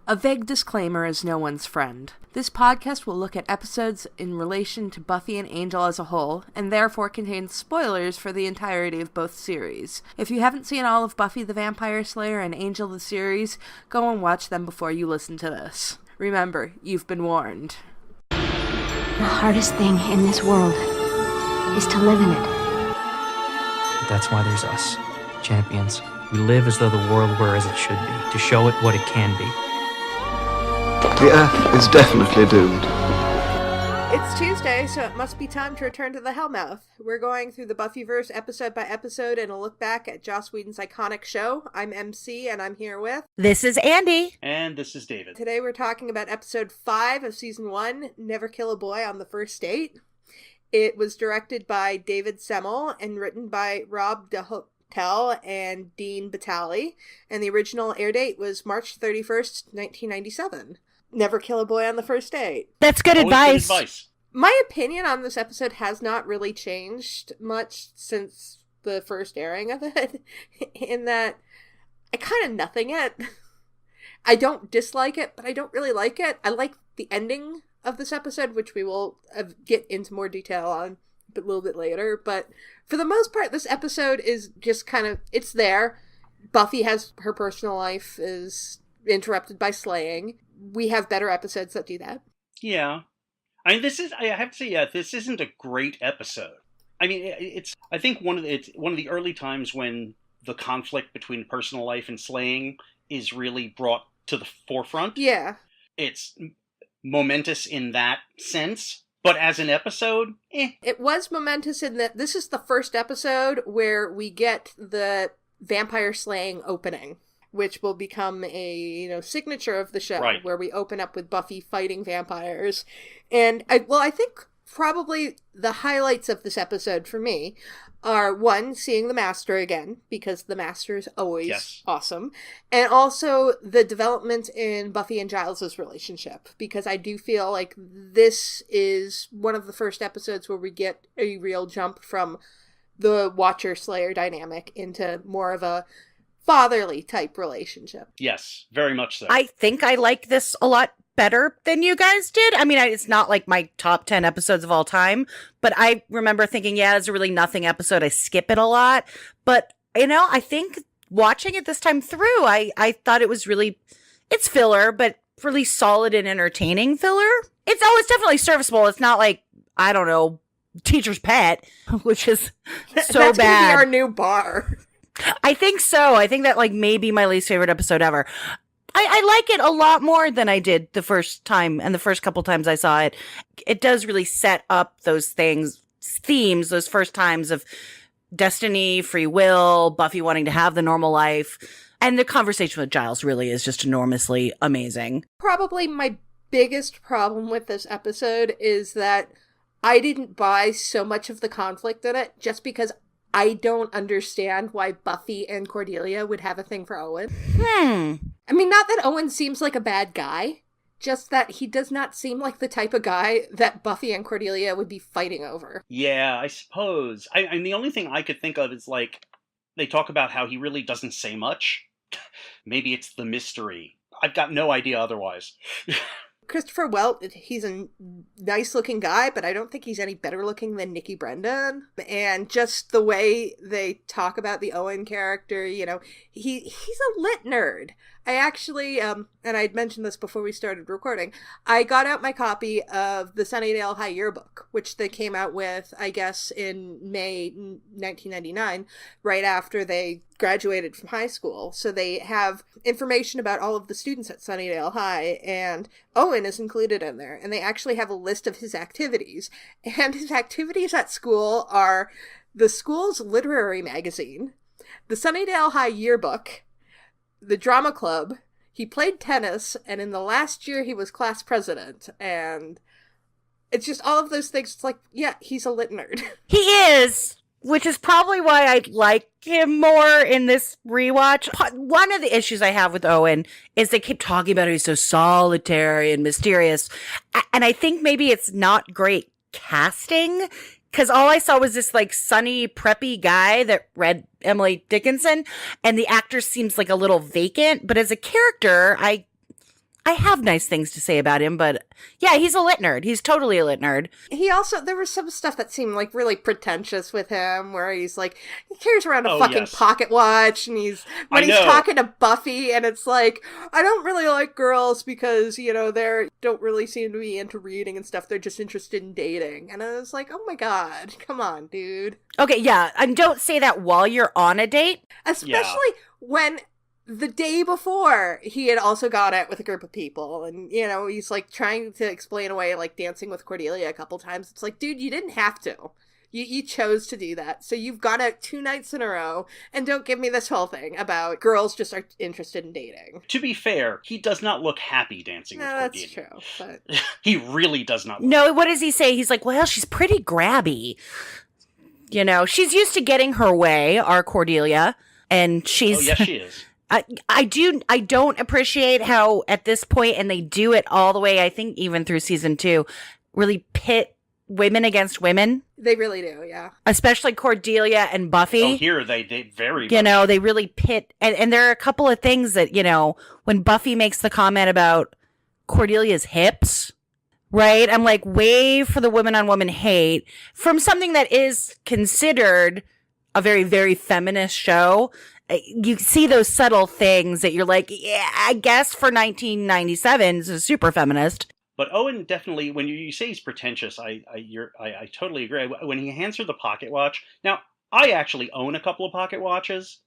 A vague disclaimer is no one's friend. This podcast will look at episodes in relation to Buffy and Angel as a whole, and therefore contains spoilers for the entirety of both series. If you haven't seen all of Buffy the Vampire Slayer and Angel the series, go and watch them before you listen to this. Remember, you've been warned. The hardest thing in this world is to live in it. That's why there's us, champions. We live as though the world were as it should be, to show it what it can be. The Earth is definitely doomed. It's Tuesday, so it must be time to return to the Hellmouth. We're going through the Buffyverse episode by episode and a look back at Joss Whedon's iconic show. I'm Emcee, and I'm here with... This is Andie. And this is David. Today we're talking about episode 5 of season 1, Never Kill a Boy on the First Date. It was directed by David Semel and written by Rob DeHotel and Dean Batali, and the original air date was March 31st, 1997. Never kill a boy on the first date. That's good advice. Good advice. My opinion on this episode has not really changed much since the first airing of it, in that I kind of nothing it. I don't dislike it, but I don't really like it. I like the ending of this episode, which we will get into more detail on a little bit later, but for the most part, this episode is just kind of, it's there. Buffy has her personal life is interrupted by slaying. We have better episodes that do that. Yeah. I mean, I have to say, this isn't a great episode. I mean, it's, I think one of the early times when the conflict between personal life and slaying is really brought to the forefront. Yeah. It's momentous in that sense, but as an episode, It was momentous in that this is the first episode where we get the vampire slaying opening, which will become a, signature of the show, right, where we open up with Buffy fighting vampires. And I think probably the highlights of this episode for me are, one, seeing the Master again, because the Master is always awesome, and also the development in Buffy and Giles' relationship, because I do feel like this is one of the first episodes where we get a real jump from the Watcher-Slayer dynamic into more of a fatherly type relationship. Yes, very much so. I think I like this a lot better than you guys did. I mean, it's not like my top 10 episodes of all time, but I remember thinking, it's a really nothing episode. I skip it a lot. But, I think watching it this time through, I thought it was really, it's filler, but really solid and entertaining filler. It's definitely serviceable. It's not like, I don't know, Teacher's Pet, which is so That's bad. That's gonna be our new bar. I think so. I think that may be my least favorite episode ever. I like it a lot more than I did the first time, and the first couple times I saw it. It does really set up those themes, those first times of destiny, free will, Buffy wanting to have the normal life. And the conversation with Giles really is just enormously amazing. Probably my biggest problem with this episode is that I didn't buy so much of the conflict in it just because I don't understand why Buffy and Cordelia would have a thing for Owen. I mean, not that Owen seems like a bad guy, just that he does not seem like the type of guy that Buffy and Cordelia would be fighting over. Yeah, I suppose. And the only thing I could think of is, they talk about how he really doesn't say much. Maybe it's the mystery. I've got no idea otherwise. Christopher Welt, he's a nice-looking guy, but I don't think he's any better looking than Nikki Brendan. And just the way they talk about the Owen character, he's a lit nerd. I actually, and I'd mentioned this before we started recording, I got out my copy of the Sunnydale High Yearbook, which they came out with, I guess, in May 1999, right after they graduated from high school. So they have information about all of the students at Sunnydale High, and Owen is included in there. And they actually have a list of his activities. And his activities at school are the school's literary magazine, the Sunnydale High Yearbook, the drama club, he played tennis, and in the last year he was class president. And it's just all of those things. It's like, yeah, he's a lit nerd. He is, which is probably why I like him more in this rewatch. One of the issues I have with Owen is they keep talking about how he's so solitary and mysterious. And I think maybe it's not great casting, because all I saw was this sunny, preppy guy that read Emily Dickinson, and the actor seems like a little vacant. But as a character, I I have nice things to say about him, but yeah, he's a lit nerd. He's totally a lit nerd. He also, there was some stuff that seemed like really pretentious with him, where he's like, he carries around a pocket watch, and he's talking to Buffy, and it's like, I don't really like girls because, you know, they don't really seem to be into reading and stuff. They're just interested in dating. And I was like, oh my God, come on, dude. Okay, yeah, and don't say that while you're on a date. Especially when the day before he had also gone out with a group of people, and, you know, he's like trying to explain away like dancing with Cordelia a couple times. It's like, dude, you didn't have to. You chose to do that. So you've gone out 2 nights in a row, and don't give me this whole thing about girls just are interested in dating. To be fair, he does not look happy dancing with Cordelia. That's true, but he really does not look No, what does he say? He's like, well, she's pretty grabby. You know, she's used to getting her way, our Cordelia, and she's... Oh, yes, she is. I don't appreciate how at this point, and they do it all the way, I think even through season 2, really pit women against women. They really do, yeah. Especially Cordelia and Buffy. Oh, here they very You much. know, they really pit, and there are a couple of things that, you know, when Buffy makes the comment about Cordelia's hips, right? I'm like, way for the women on women hate from something that is considered a very, very feminist show. You see those subtle things that you're like, yeah, I guess for 1997, it's a super feminist. But Owen definitely, when you say he's pretentious, I totally agree. When he hands her the pocket watch, now I actually own a couple of pocket watches,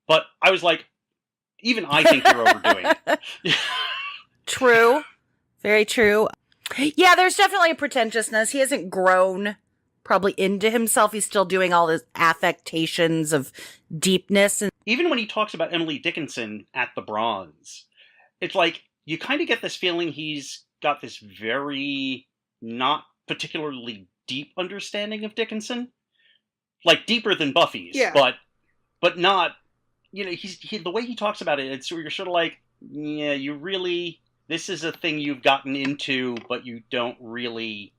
but I was like, even I think you're overdoing it. True, very true. Yeah, there's definitely a pretentiousness. He hasn't grown probably into himself. He's still doing all these affectations of deepness. And even when he talks about Emily Dickinson at the Bronze, it's like, you kind of get this feeling he's got this very not particularly deep understanding of Dickinson. Like, deeper than Buffy's, yeah. but not, you know, the way he talks about it, it's you're sort of like, yeah, you really, this is a thing you've gotten into, but you don't really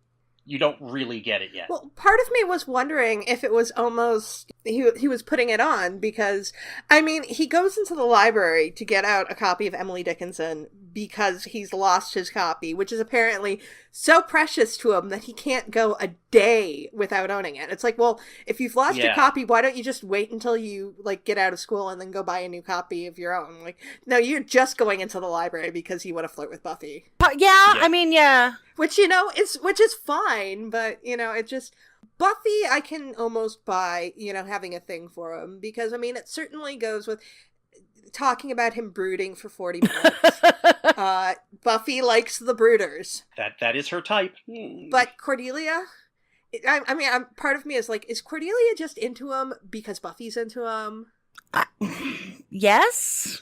get it yet. Well, part of me was wondering if it was almost he was putting it on, because, I mean, he goes into the library to get out a copy of Emily Dickinson because he's lost his copy, which is apparently so precious to him that he can't go a day without owning it. It's like, well, if you've lost your copy, why don't you just wait until you, like, get out of school and then go buy a new copy of your own? Like, no, you're just going into the library because you want to flirt with Buffy. Yeah, I mean, yeah. Which, you know, which is fine, but, you know, it just... Buffy, I can almost buy, you know, having a thing for him, because, I mean, it certainly goes with talking about him brooding for 40 minutes. Buffy likes the brooders. That is her type. But Cordelia... I mean, part of me is like, is Cordelia just into him because Buffy's into him? Yes?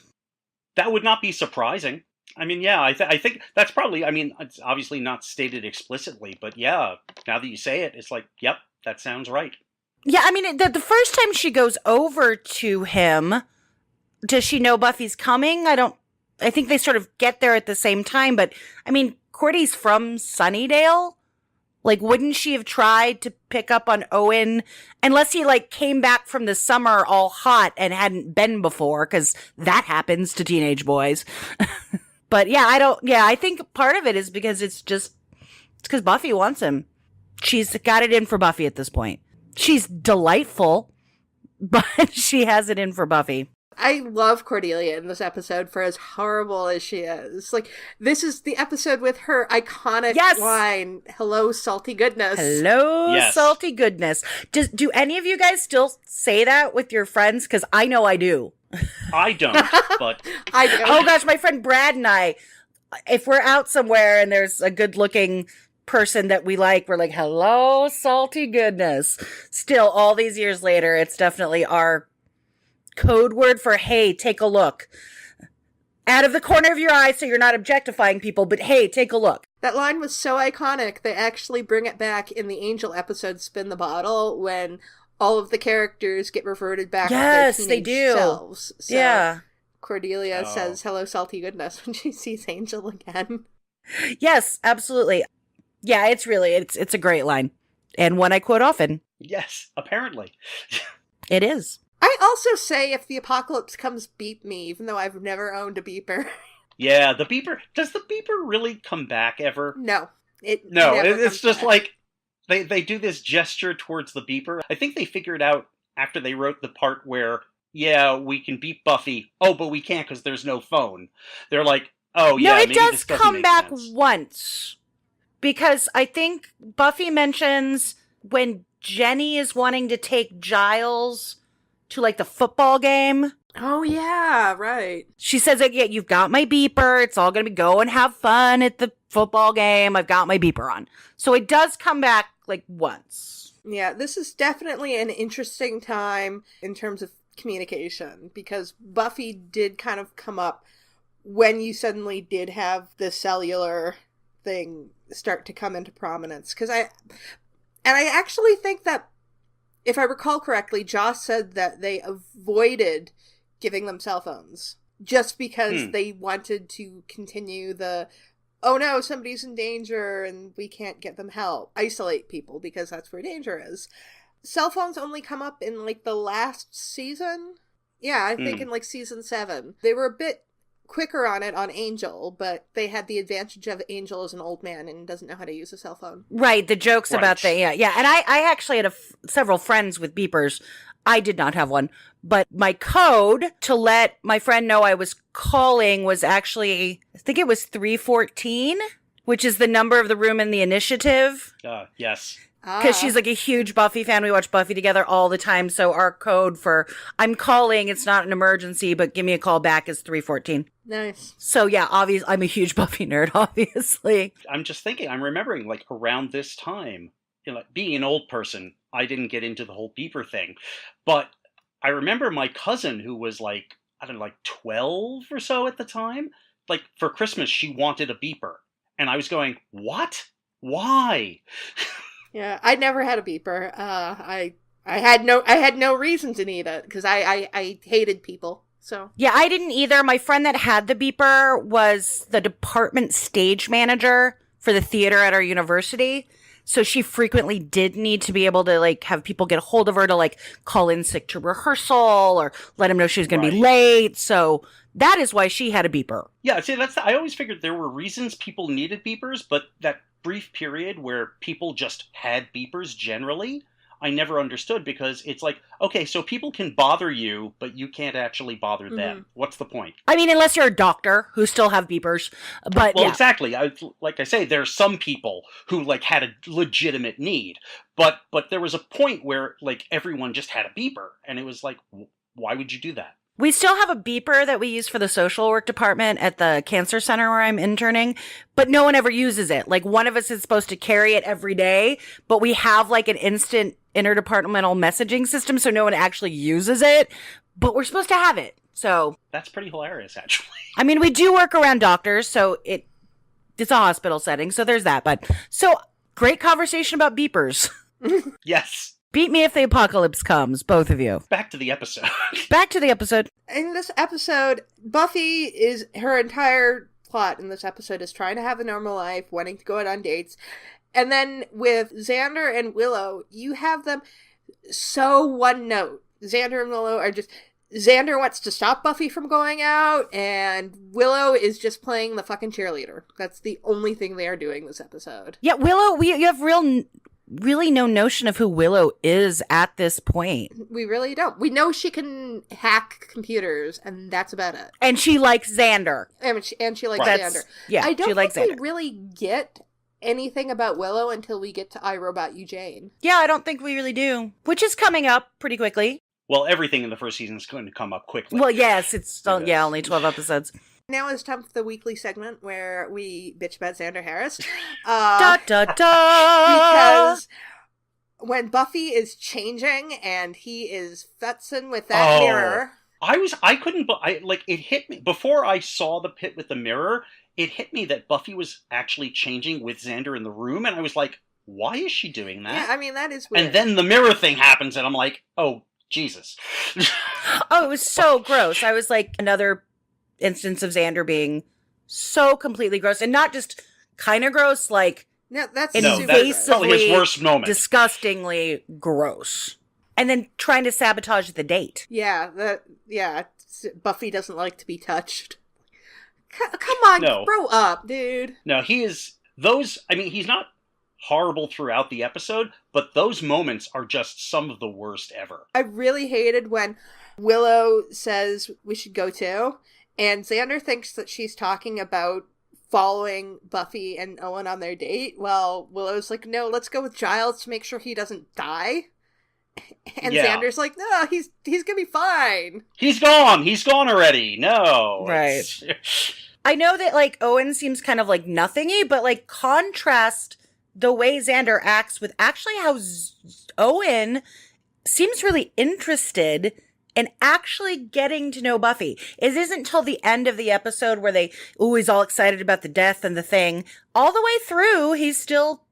That would not be surprising. I mean, yeah, I think that's probably, I mean, it's obviously not stated explicitly, but yeah, now that you say it, it's like, yep, that sounds right. Yeah, I mean, the first time she goes over to him, does she know Buffy's coming? I think they sort of get there at the same time, but, I mean, Cordy's from Sunnydale? Like, wouldn't she have tried to pick up on Owen, unless he, like, came back from the summer all hot and hadn't been before, because that happens to teenage boys. But yeah, I think part of it is because it's because Buffy wants him. She's got it in for Buffy at this point. She's delightful, but she has it in for Buffy. I love Cordelia in this episode for as horrible as she is. Like, this is the episode with her iconic line, "Hello, salty goodness." Hello, salty goodness. Do any of you guys still say that with your friends? Because I know I do. I don't, but... I do. Oh gosh, my friend Brad and I, if we're out somewhere and there's a good-looking person that we like, we're like, hello, salty goodness. Still, all these years later, it's definitely our code word for, hey, take a look. Out of the corner of your eye so you're not objectifying people, but hey, take a look. That line was so iconic, they actually bring it back in the Angel episode Spin the Bottle, when all of the characters get reverted back to their teenage selves. So yeah. Cordelia says, hello, salty goodness, when she sees Angel again. Yes, absolutely. Yeah, it's a great line. And one I quote often. Yes, apparently. It is. I also say, if the apocalypse comes, beep me, even though I've never owned a beeper. Yeah, the beeper. Does the beeper really come back ever? No. No, never it's comes just back. like they do this gesture towards the beeper. I think they figured out after they wrote the part where, yeah, we can beat Buffy. Oh, but we can't because there's no phone. They're like, oh, yeah, No, it maybe does this doesn't come make back sense. once. Because I think Buffy mentions when Jenny is wanting to take Giles to like the football game. Oh, yeah, right. She says, like, yeah, you've got my beeper. It's all going to be go and have fun at the football game. I've got my beeper on. So it does come back like once. Yeah, this is definitely an interesting time in terms of communication because Buffy did kind of come up when you suddenly did have the cellular thing start to come into prominence. I actually think that, if I recall correctly, Joss said that they avoided giving them cell phones just because they wanted to continue the, oh no, somebody's in danger and we can't get them help. Isolate people because that's where danger is. Cell phones only come up in like the last season. Yeah, I think in like season 7. They were a bit quicker on it on Angel, but they had the advantage of Angel as an old man and doesn't know how to use a cell phone. Right, the jokes Right. about the, yeah. And I actually had several friends with beepers. I did not have one, but my code to let my friend know I was calling was actually, I think it was 314, which is the number of the room in the initiative. Yes. Because she's like a huge Buffy fan. We watch Buffy together all the time. So our code for I'm calling, it's not an emergency, but give me a call back is 314. Nice. So yeah, obviously, I'm a huge Buffy nerd, obviously. I'm just thinking, I'm remembering like around this time, you know, like, being an old person, I didn't get into the whole beeper thing. But I remember my cousin who was like, I don't know, like 12 or so at the time. Like for Christmas, she wanted a beeper. And I was going, what? Why? Yeah, I never had a beeper. I had no reason to need it because I hated people. So Yeah, I didn't either. My friend that had the beeper was the department stage manager for the theater at our university. So she frequently did need to be able to like have people get a hold of her to like call in sick to rehearsal or let him know she was going to be late. So that is why she had a beeper. Yeah, see, I always figured there were reasons people needed beepers, but that brief period where people just had beepers generally, I never understood because it's like, okay, so people can bother you, but you can't actually bother them. What's the point? I mean, unless you're a doctor who still have beepers, but Well, yeah. exactly. Like I say, there are some people who like had a legitimate need, but there was a point where like everyone just had a beeper, and it was like, why would you do that? We still have a beeper that we use for the social work department at the cancer center where I'm interning, but no one ever uses it. Like one of us is supposed to carry it every day, but we have like an instant interdepartmental messaging system, so no one actually uses it, but we're supposed to have it. So That's pretty hilarious, actually. I mean, we do work around doctors, so it's a hospital setting, so there's that. But so great conversation about beepers. Yes. Beat me if the apocalypse comes, both of you. Back to the episode. Back to the episode. in this episode, Buffy is her entire plot in this episode is trying to have a normal life, wanting to go out on dates. And then with Xander and Willow, you have them so one note. Xander and Willow are just... Xander wants to stop Buffy from going out, and Willow is just playing the fucking cheerleader. That's the only thing they are doing this episode. Yeah, Willow, you have really no notion of who Willow is at this point. We really don't. We know she can hack computers, and that's about it. And she likes Xander. And she likes Right. Xander. Yeah, I don't she likes think Xander. we really get anything about Willow until we get to I, Robot You, Jane. Yeah, I don't think we really do. Which is coming up pretty quickly. Well, everything in the first season is going to come up quickly. Well, yes, it's still, It is. only 12 episodes. Now it's time for the weekly segment where we bitch about Xander Harris. Da da da! Because when Buffy is changing and he is futzing with that mirror. It hit me before I saw the pit with the mirror. It hit me that Buffy was actually changing with Xander in the room, and I was like, why is she doing that? Yeah, I mean, that is weird. And then the mirror thing happens, and I'm like, oh, Jesus. Oh, it was so gross. I was like, another instance of Xander being so completely gross. And not just kind of gross, like No, that's No, super that's gross. probably his worst moment. disgustingly gross. And then trying to sabotage the date. Yeah, Buffy doesn't like to be touched. Come on, No. grow up, dude. No, he is those. I mean, he's not horrible throughout the episode, but those moments are just some of the worst ever. I really hated when Willow says we should go too, and Xander thinks that she's talking about following Buffy and Owen on their date. Well, Willow's like, no, let's go with Giles to make sure he doesn't die. And Yeah. Xander's like, no, he's gonna be fine. He's gone already. No. Right. I know that, like, Owen seems kind of, like, nothingy, but, like, contrast the way Xander acts with actually how Owen seems really interested in actually getting to know Buffy. It isn't until the end of the episode where he's all excited about the death and the thing. All the way through, he's still,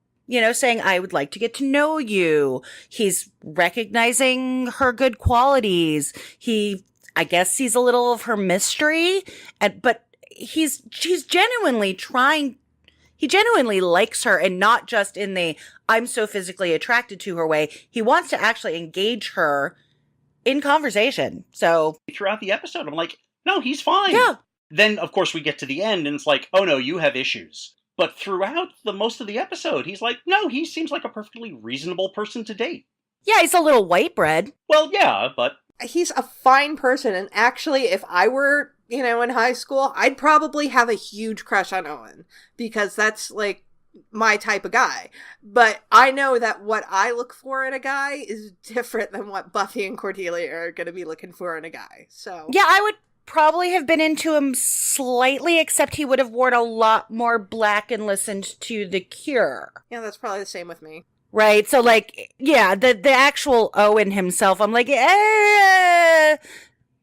saying, I would like to get to know you. He's recognizing her good qualities. I guess, sees a little of her mystery, but she's genuinely trying. He genuinely likes her, and not just in the I'm so physically attracted to her way. He wants to actually engage her in conversation. So Throughout the episode, I'm like, no, he's fine. yeah. Then, of course, we get to the end, and it's like, oh no, you have issues. But throughout the most of the episode, he's like, no, he seems like a perfectly reasonable person to date. Yeah, he's a little white bread. Well, yeah, but He's a fine person, and actually, if I were, in high school, I'd probably have a huge crush on Owen, because that's, like, my type of guy. But I know that what I look for in a guy is different than what Buffy and Cordelia are going to be looking for in a guy, so... Yeah, I would probably have been into him slightly, except he would have worn a lot more black and listened to The Cure. Yeah, that's probably the same with me. Right, so, like, yeah, the actual Owen himself, I'm like,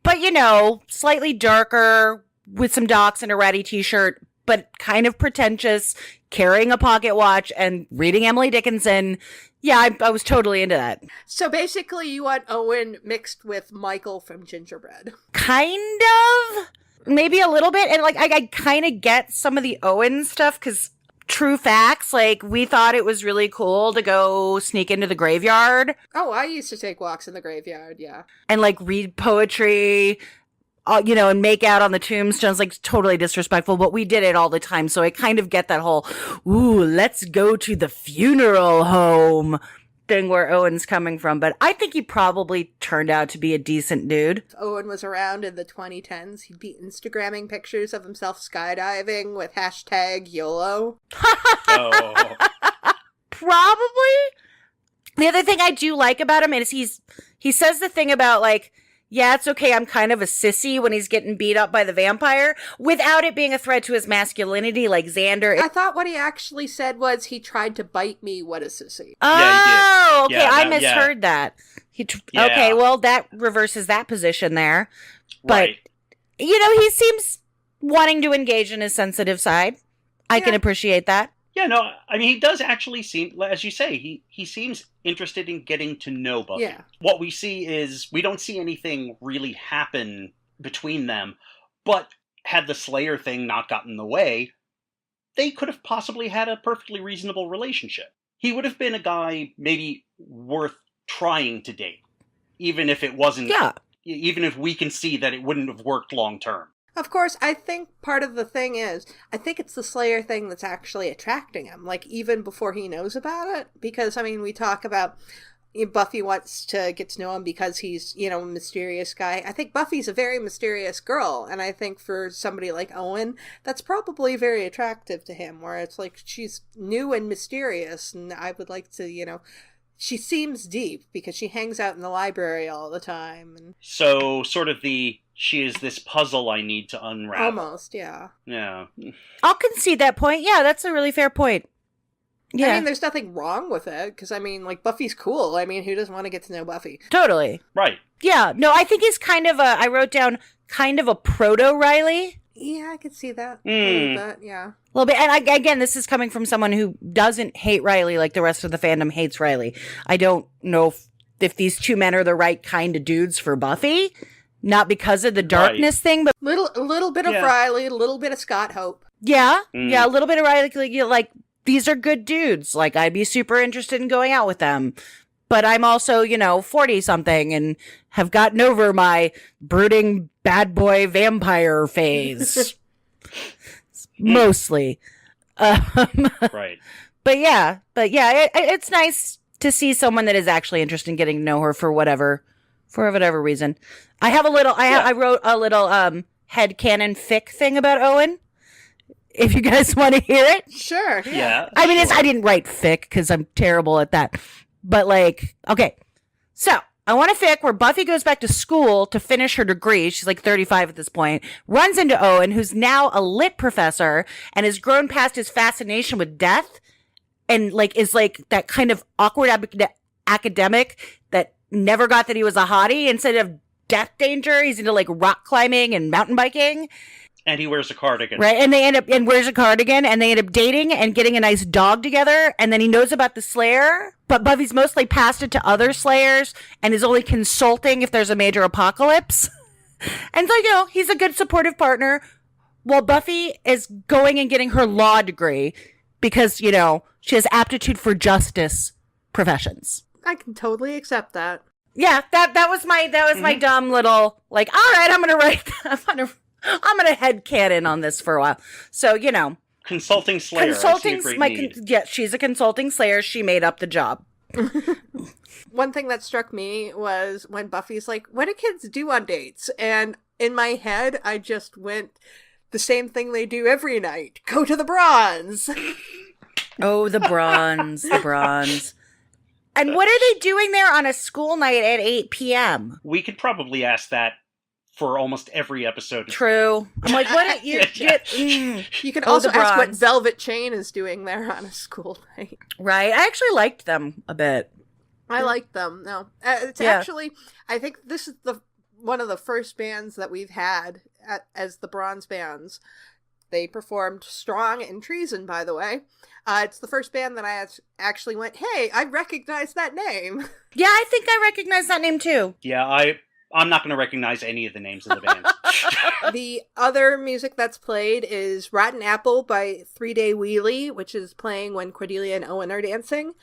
but, slightly darker, with some docs and a ratty t-shirt, but kind of pretentious, carrying a pocket watch and reading Emily Dickinson. Yeah, I was totally into that. So basically, you want Owen mixed with Michael from Gingerbread. Kind of, maybe a little bit, and, like, I kind of get some of the Owen stuff, because... True facts, like, we thought it was really cool to go sneak into the graveyard. Oh, I used to take walks in the graveyard, yeah. And, like, read poetry, and make out on the tombstones, like, totally disrespectful, but we did it all the time, so I kind of get that whole, ooh, let's go to the funeral home thing where Owen's coming from, but I think he probably turned out to be a decent dude. If Owen was around in the 2010s, he'd be Instagramming pictures of himself skydiving with hashtag YOLO. oh. Probably. The other thing I do like about him is he says the thing about, like, yeah, it's okay, I'm kind of a sissy when he's getting beat up by the vampire, without it being a threat to his masculinity, like Xander. I thought what he actually said was he tried to bite me, what a sissy. Oh, he did. okay, Yeah, I that- misheard that. Yeah. Okay, well, that reverses that position there. But, Right. he seems wanting to engage in his sensitive side. I can appreciate that. Yeah, no, I mean, he does actually seem, as you say, he seems interested in getting to know Buffy. Yeah. What we see is, we don't see anything really happen between them, but had the Slayer thing not gotten in the way, they could have possibly had a perfectly reasonable relationship. He would have been a guy maybe worth trying to date, even if it wasn't, even if we can see that it wouldn't have worked long term. Of course, I think part of the thing is, I think it's the Slayer thing that's actually attracting him, like, even before he knows about it. Because, I mean, we talk about Buffy wants to get to know him because he's, a mysterious guy. I think Buffy's a very mysterious girl, and I think for somebody like Owen, that's probably very attractive to him, where it's like, she's new and mysterious, and I would like to, she seems deep, because she hangs out in the library all the time. And So, sort of she is this puzzle I need to unravel. almost, yeah. Yeah. I'll concede that point. Yeah, that's a really fair point. Yeah. I mean, there's nothing wrong with it, because, I mean, like, Buffy's cool. I mean, who doesn't want to get to know Buffy? Totally. Right. Yeah, no, I think he's kind of I wrote down kind of a proto-Riley. Yeah, I could see that. Hmm. A little bit, yeah. A little bit. And again, this is coming from someone who doesn't hate Riley like the rest of the fandom hates Riley. I don't know if these two men are the right kind of dudes for Buffy. Not because of the darkness thing, but... A little bit of Riley, a little bit of Scott Hope. Yeah, yeah, a little bit of Riley. Like, these are good dudes. Like, I'd be super interested in going out with them. But I'm also, 40-something and have gotten over my brooding bad boy vampire phase. Mostly. Right. But yeah, it's nice to see someone that is actually interested in getting to know her for whatever reason. I have a little, I wrote a little headcanon fic thing about Owen. If you guys want to hear it. Sure. Yeah. I mean, I didn't write fic because I'm terrible at that. But like, okay. So I want a fic where Buffy goes back to school to finish her degree. She's like 35 at this point. Runs into Owen, who's now a lit professor and has grown past his fascination with death. And like is like that kind of awkward academic that never got that he was a hottie. Instead of death danger, he's into like rock climbing and mountain biking. And he wears a cardigan. Right, and they end up wears a cardigan, and they end up dating and getting a nice dog together. And then he knows about the Slayer, but Buffy's mostly passed it to other Slayers and is only consulting if there's a major apocalypse. And so he's a good supportive partner, while Buffy is going and getting her law degree because she has aptitude for justice professions. I can totally accept that. Yeah, that was my dumb little like. All right, I'm gonna headcanon on this for a while. So Consulting Slayer. She's a consulting Slayer. She made up the job. One thing that struck me was when Buffy's like, "What do kids do on dates?" And in my head, I just went, the same thing they do every night: go to the Bronze. Oh, the Bronze. And what are they doing there on a school night at 8 p.m.? We could probably ask that for almost every episode. True. I'm like, what? You can also ask what Velvet Chain is doing there on a school night. Right. I actually liked them a bit. I liked them. No, actually, I think this is one of the first bands that we've had as the Bronze bands. They performed Strong and Treason, by the way. It's the first band that I actually went, hey, I recognize that name. Yeah, I think I recognize that name too. Yeah, I'm not going to recognize any of the names of the band. The other music that's played is Rotten Apple by 3 Day Wheelie, which is playing when Cordelia and Owen are dancing.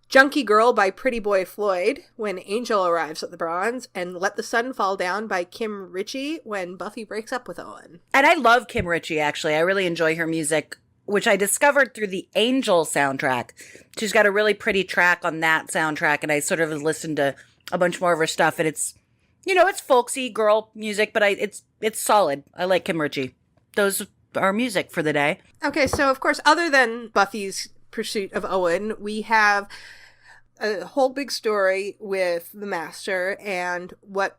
Junkie Girl by Pretty Boy Floyd when Angel arrives at the Bronze, and Let the Sun Fall Down by Kim Ritchie when Buffy breaks up with Owen. And I love Kim Ritchie, actually. I really enjoy her music, which I discovered through the Angel soundtrack. She's got a really pretty track on that soundtrack, and I sort of listened to a bunch more of her stuff, and it's, it's folksy girl music, but it's solid. I like Kim Ritchie. Those are music for the day. Okay, so of course, other than Buffy's pursuit of Owen, we have a whole big story with the Master and what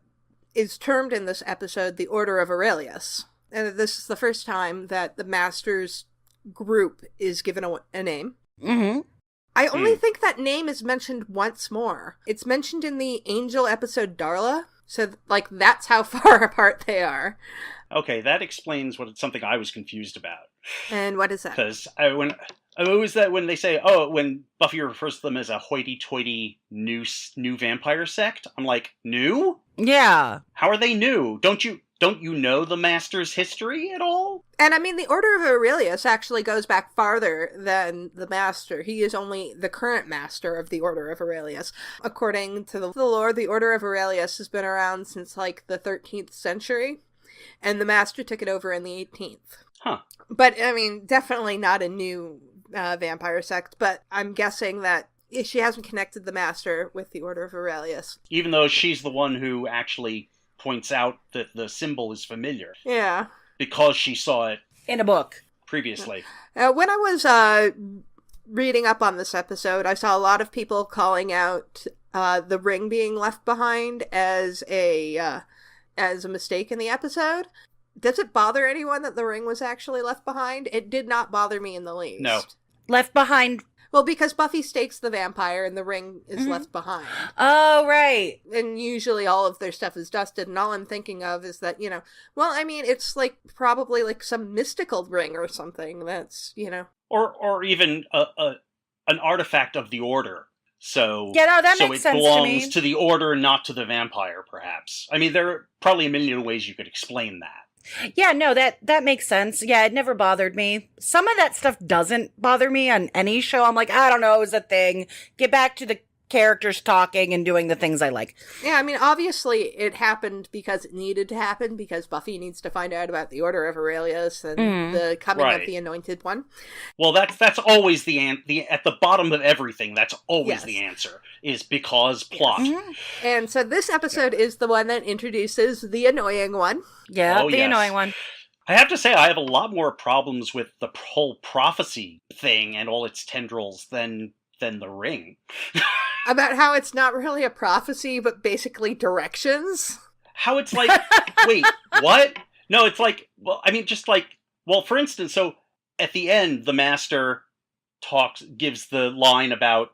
is termed in this episode the Order of Aurelius. And this is the first time that the Master's group is given a name. Mm-hmm. I only think that name is mentioned once more. It's mentioned in the Angel episode Darla, so that's how far apart they are. Okay, that explains something I was confused about. And what is that? Because when they say, when Buffy refers to them as a hoity-toity new vampire sect, I'm like, new? Yeah. How are they new? Don't you know the Master's history at all? And I mean, the Order of Aurelius actually goes back farther than the Master. He is only the current Master of the Order of Aurelius. According to the lore, the Order of Aurelius has been around since the 13th century, and the Master took it over in the 18th. Huh. But, I mean, definitely not a new vampire sect, but I'm guessing that she hasn't connected the Master with the Order of Aurelius. Even though she's the one who actually points out that the symbol is familiar. Yeah. Because she saw it in a book previously. When I was reading up on this episode, I saw a lot of people calling out the ring being left behind as a mistake in the episode. Does it bother anyone that the ring was actually left behind? It did not bother me in the least. No. Left behind. Well, because Buffy stakes the vampire and the ring is left behind. Oh, right. And usually all of their stuff is dusted, and all I'm thinking of is that, it's probably some mystical ring or something that's, Or even an artifact of the Order. So, that makes sense to me. So it belongs to the Order, not to the vampire, perhaps. I mean, there are probably a million ways you could explain that. Yeah, no, that makes sense. Yeah, it never bothered me. Some of that stuff doesn't bother me on any show. I'm like, I don't know, it was a thing. Get back to the characters talking and doing the things I like. Yeah, I mean, obviously it happened because it needed to happen, because Buffy needs to find out about the Order of Aurelius and the coming of the Anointed One. Well, that's always the at the bottom of everything. That's always the answer, is because plot. And so this episode is the one that introduces the annoying one. Yeah, annoying one. I have to say, I have a lot more problems with the whole prophecy thing and all its tendrils than the Ring. About how it's not really a prophecy, but basically directions. How it's like, wait, what? No, it's like, well, I mean, just like, well, for instance, so at the end, the Master gives the line about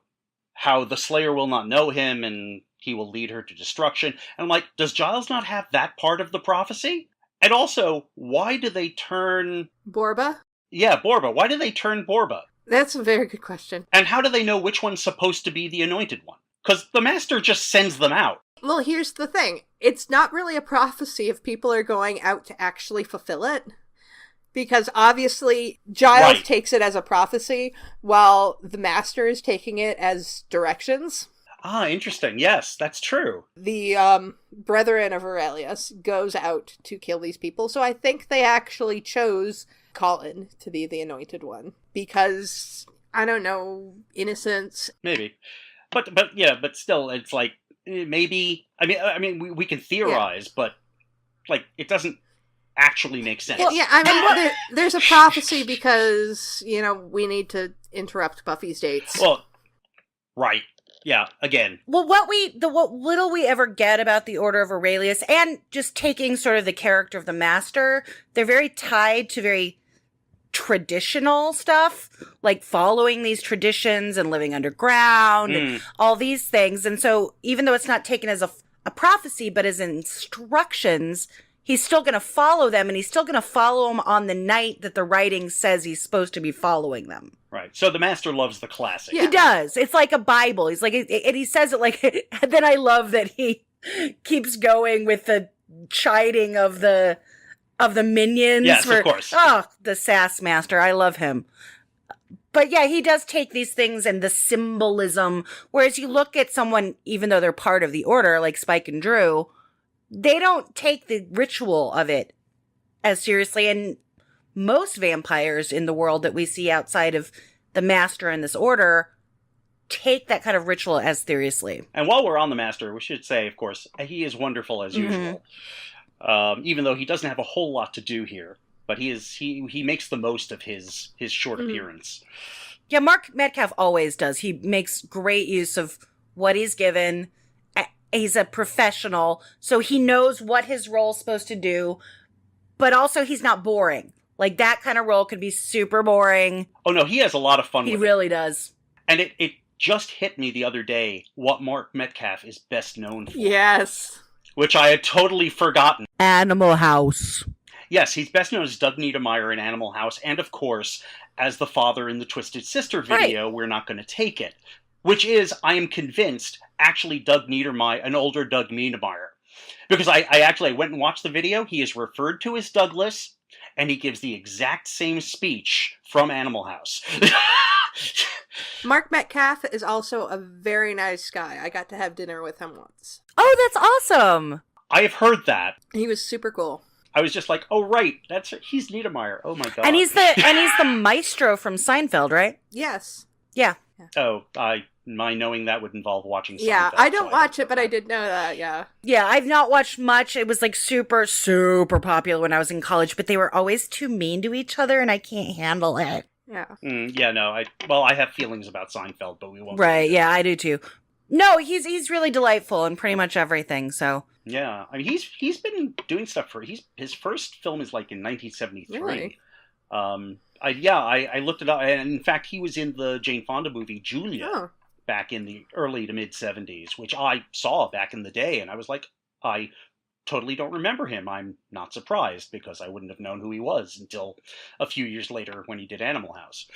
how the Slayer will not know him and he will lead her to destruction. And I'm like, does Giles not have that part of the prophecy? And also, why do they turn... Borba? Yeah, Borba. Why do they turn Borba? That's a very good question. And how do they know which one's supposed to be the anointed one? Because the Master just sends them out. Well, here's the thing. It's not really a prophecy if people are going out to actually fulfill it. Because obviously, Giles takes it as a prophecy, while the Master is taking it as directions. Ah, interesting. Yes, that's true. The Brethren of Aurelius goes out to kill these people, so I think they actually chose Colin to be the Anointed One. Because, I don't know, innocence. Maybe. But still, it's like, maybe, I mean, we can theorize, but, like, it doesn't actually make sense. Well, yeah, I mean, there's a prophecy because, we need to interrupt Buffy's dates. Well, right. Yeah, again. Well, what little we ever get about the Order of Aurelius, and just taking sort of the character of the Master, they're very tied to very traditional stuff, like following these traditions and living underground and all these things. And so even though it's not taken as a prophecy, but as instructions, he's still going to follow them, and he's still going to follow them on the night that the writing says he's supposed to be following them. Right. So the Master loves the classic. Yeah. He does. It's like a Bible. He's like, and he says it like, and then I love that he keeps going with the chiding of the minions. Yes, of course. Oh, the sass master. I love him. But yeah, he does take these things and the symbolism, whereas you look at someone, even though they're part of the Order, like Spike and Drew, they don't take the ritual of it as seriously. And most vampires in the world that we see outside of the Master and this Order take that kind of ritual as seriously. And while we're on the Master, we should say, of course, he is wonderful as usual. Even though he doesn't have a whole lot to do here, but he makes the most of his short appearance. Yeah, Mark Metcalf always does. He makes great use of what he's given. He's a professional, so he knows what his role's supposed to do, but also he's not boring. Like, that kind of role could be super boring. Oh no, he has a lot of fun with it. He really does. And it just hit me the other day what Mark Metcalf is best known for. Yes. Which I had totally forgotten. Animal House. Yes, he's best known as Doug Niedermeyer in Animal House, and of course, as the father in the Twisted Sister video, We're Not Gonna Take It. Which is, I am convinced, actually Doug Niedermeyer, an older Doug Niedermeyer. Because I actually went and watched the video, he is referred to as Douglas, and he gives the exact same speech from Animal House. Mark Metcalf is also a very nice guy. I got to have dinner with him once. Oh, that's awesome. I have heard that. He was super cool. I was just like, oh right, he's Niedermeyer. Oh my god. And he's the maestro from Seinfeld, right? Yes. Yeah. Oh, my knowing that would involve watching Seinfeld. Yeah, I don't watch it, but I did know that, yeah. Yeah, I've not watched much. It was like super, super popular when I was in college, but they were always too mean to each other, and I can't handle it. Yeah. Yeah, no, I have feelings about Seinfeld, but we won't. Right, yeah, I do too. No, he's really delightful in pretty much everything, so. Yeah, I mean, he's been doing stuff his first film is like in 1973. Really? I looked it up, and in fact, he was in the Jane Fonda movie Julia back in the early to mid 70s, which I saw back in the day, and I was like, I totally don't remember him. I'm not surprised, because I wouldn't have known who he was until a few years later when he did Animal House.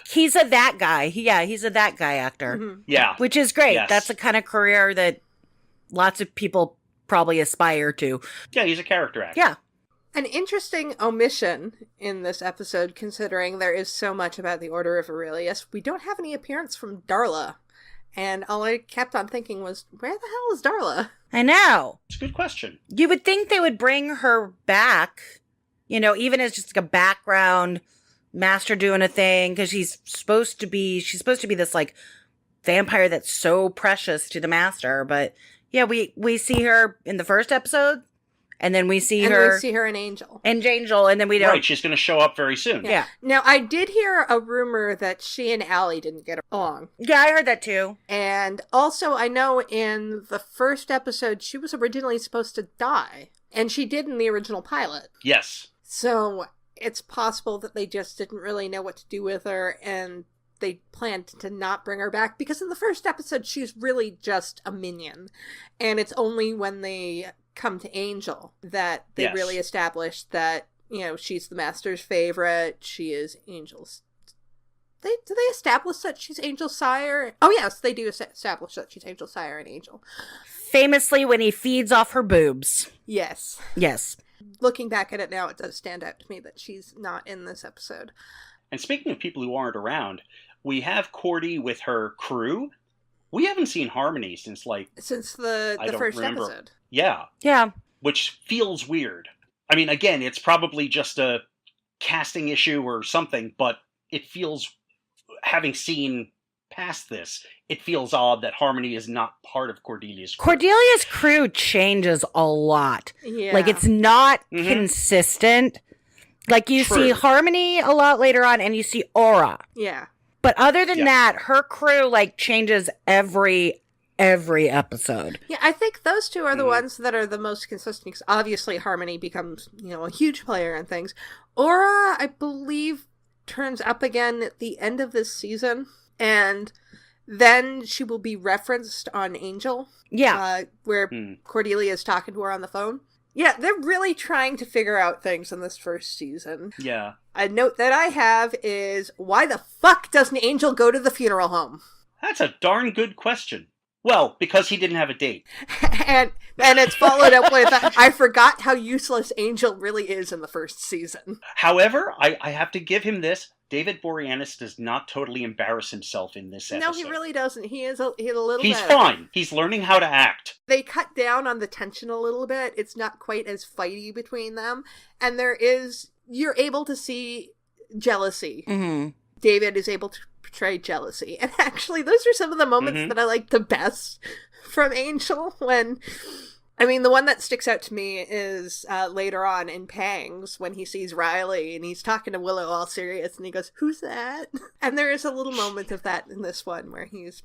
He's a that guy. He's a that guy actor. Mm-hmm. Yeah. Which is great. Yes. That's the kind of career that lots of people probably aspire to. Yeah, he's a character actor. Yeah. An interesting omission in this episode, considering there is so much about the Order of Aurelius. We don't have any appearance from Darla. And all I kept on thinking was, where the hell is Darla? I know. It's a good question. You would think they would bring her back, even as just like a background master doing a thing, because she's supposed to be this like vampire that's so precious to the master. But yeah, we see her in the first episode, and then we see her in Angel. And then we don't. Right, she's going to show up very soon. Yeah. Now, I did hear a rumor that she and Allie didn't get along. Yeah, I heard that too. And also, I know in the first episode, she was originally supposed to die. And she did in the original pilot. Yes. So, it's possible that they just didn't really know what to do with her, and they planned to not bring her back. Because in the first episode, she's really just a minion. And it's only when they come to Angel that they really establish that, she's the master's favorite. She is Angel's. Do they establish that she's Angel's sire? Oh, yes, they do establish that she's Angel's sire in Angel. Famously, when he feeds off her boobs. Yes. Yes. Looking back at it now, it does stand out to me that she's not in this episode. And speaking of people who aren't around, we have Cordy with her crew. We haven't seen Harmony since the first episode. Yeah. Yeah. Which feels weird. I mean, again, it's probably just a casting issue or something, but it feels, having seen past this, it feels odd that Harmony is not part of Cordelia's crew. Cordelia's crew changes a lot. Yeah. Like, it's not consistent. Like, you see Harmony a lot later on, and you see Aura. Yeah. But other than that, her crew, changes every episode. Yeah, I think those two are the ones that are the most consistent. 'Cause obviously, Harmony becomes, a huge player in things. Aura, I believe, turns up again at the end of this season. And then she will be referenced on Angel. Yeah. Where Cordelia is talking to her on the phone. Yeah, they're really trying to figure out things in this first season. Yeah. A note that I have is, why the fuck doesn't Angel go to the funeral home? That's a darn good question. Well, because he didn't have a date. and it's followed up with, I forgot how useless Angel really is in the first season. However, I have to give him this. David Boreanaz does not totally embarrass himself in this episode. No, he really doesn't. He's a little He's better. fine. He's learning how to act. They cut down on the tension a little bit. It's not quite as fighty between them. And you're able to see jealousy. Mm-hmm. David is able to portray jealousy. And actually, those are some of the moments that I like the best from Angel. The one that sticks out to me is later on in Pangs when he sees Riley and he's talking to Willow all serious and he goes, "Who's that?" And there is a little moment of that in this one where he's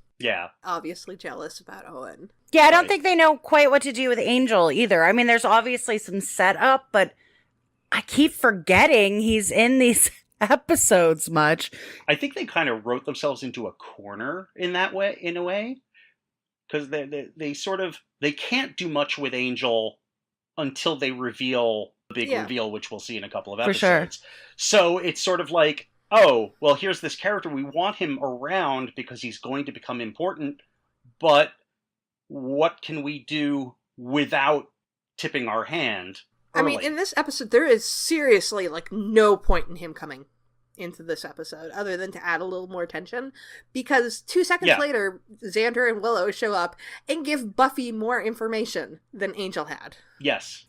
obviously jealous about Owen. Yeah, I don't think they know quite what to do with Angel either. I mean, there's obviously some setup, but I keep forgetting he's in these episodes much. I think they kind of wrote themselves into a corner in a way. Because they can't do much with Angel until they reveal the big reveal, which we'll see in a couple of episodes. For sure. So it's sort of like, oh, well, here's this character. We want him around because he's going to become important, but what can we do without tipping our hand early? I mean, in this episode, there is seriously, no point in him coming into this episode other than to add a little more tension, because 2 seconds later Xander and Willow show up and give Buffy more information than Angel had. Yes.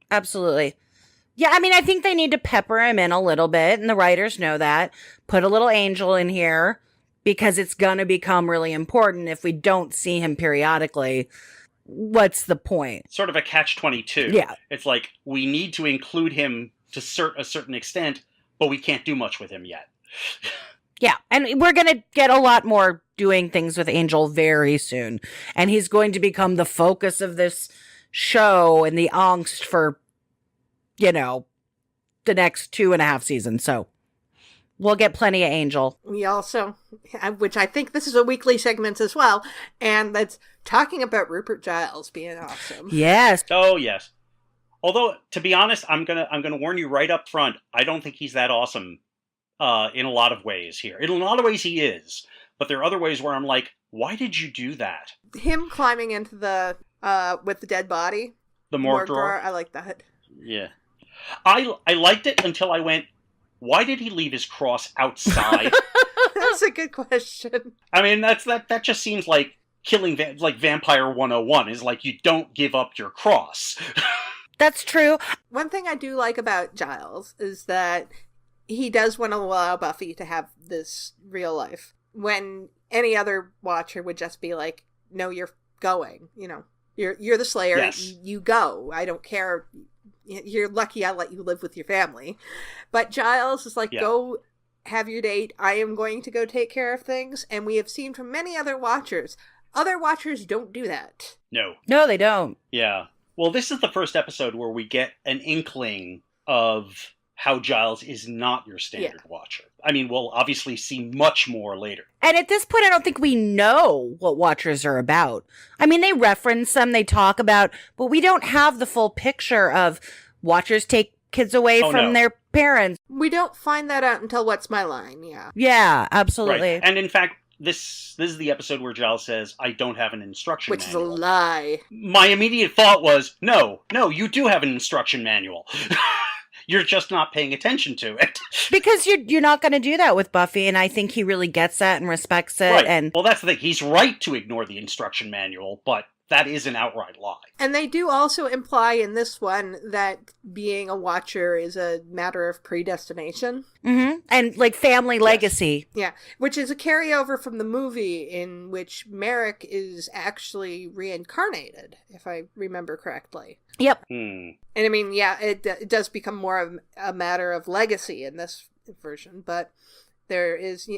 Absolutely. Yeah, I mean, I think they need to pepper him in a little bit, and the writers know that. Put a little Angel in here because it's gonna become really important. If we don't see him periodically, what's the point? Sort of a catch-22. Yeah. It's like, we need to include him to a certain extent, but we can't do much with him yet. Yeah, and we're going to get a lot more doing things with Angel very soon. And he's going to become the focus of this show and the angst for, the next 2.5 seasons. So we'll get plenty of Angel. We also, which I think this is a weekly segment as well, and that's talking about Rupert Giles being awesome. Yes. Oh, yes. Although, to be honest, I'm gonna warn you right up front. I don't think he's that awesome in a lot of ways here. In a lot of ways he is, but there are other ways where I'm like, why did you do that? Him climbing into the with the dead body, the morgue drawer. I like that. Yeah, I liked it until I went, why did he leave his cross outside? That's a good question. I mean, that just seems like killing, like Vampire 101 is like, you don't give up your cross. That's true. One thing I do like about Giles is that he does want to allow Buffy to have this real life. When any other watcher would just be like, no, you're going, you're the Slayer. Yes. You go. I don't care. You're lucky I let you live with your family. But Giles is like, go have your date. I am going to go take care of things. And we have seen from many other watchers don't do that. No, they don't. Yeah. Well, this is the first episode where we get an inkling of how Giles is not your standard watcher. I mean, we'll obviously see much more later. And at this point, I don't think we know what watchers are about. I mean, they reference them, they talk about, but we don't have the full picture of watchers take kids away from their parents. We don't find that out until What's My Line, yeah. Yeah, absolutely. Right. And in fact, this is the episode where Giles says, I don't have an instruction manual. Which is a lie. My immediate thought was, no, you do have an instruction manual. You're just not paying attention to it. Because you're not going to do that with Buffy, and I think he really gets that and respects it. Right. And well, that's the thing. He's right to ignore the instruction manual, but that is an outright lie. And they do also imply in this one that being a watcher is a matter of predestination. Mm-hmm. And like family legacy. Yeah, which is a carryover from the movie in which Merrick is actually reincarnated, if I remember correctly. Yep. And I mean, it does become more of a matter of legacy in this version, but there is...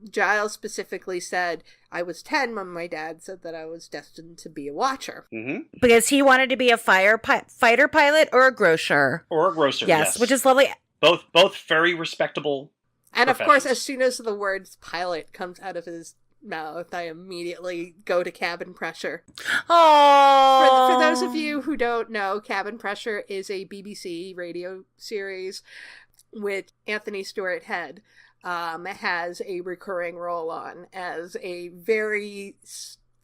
Giles specifically said, I was 10 when my dad said that I was destined to be a watcher. Mm-hmm. Because he wanted to be a fighter pilot or a grocer. Or a grocer, yes. Which is lovely. Both very respectable And of course, as soon as the words pilot comes out of his mouth, I immediately go to Cabin Pressure. Oh. For those of you who don't know, Cabin Pressure is a BBC radio series with Anthony Stewart Head. Has a recurring role on as a very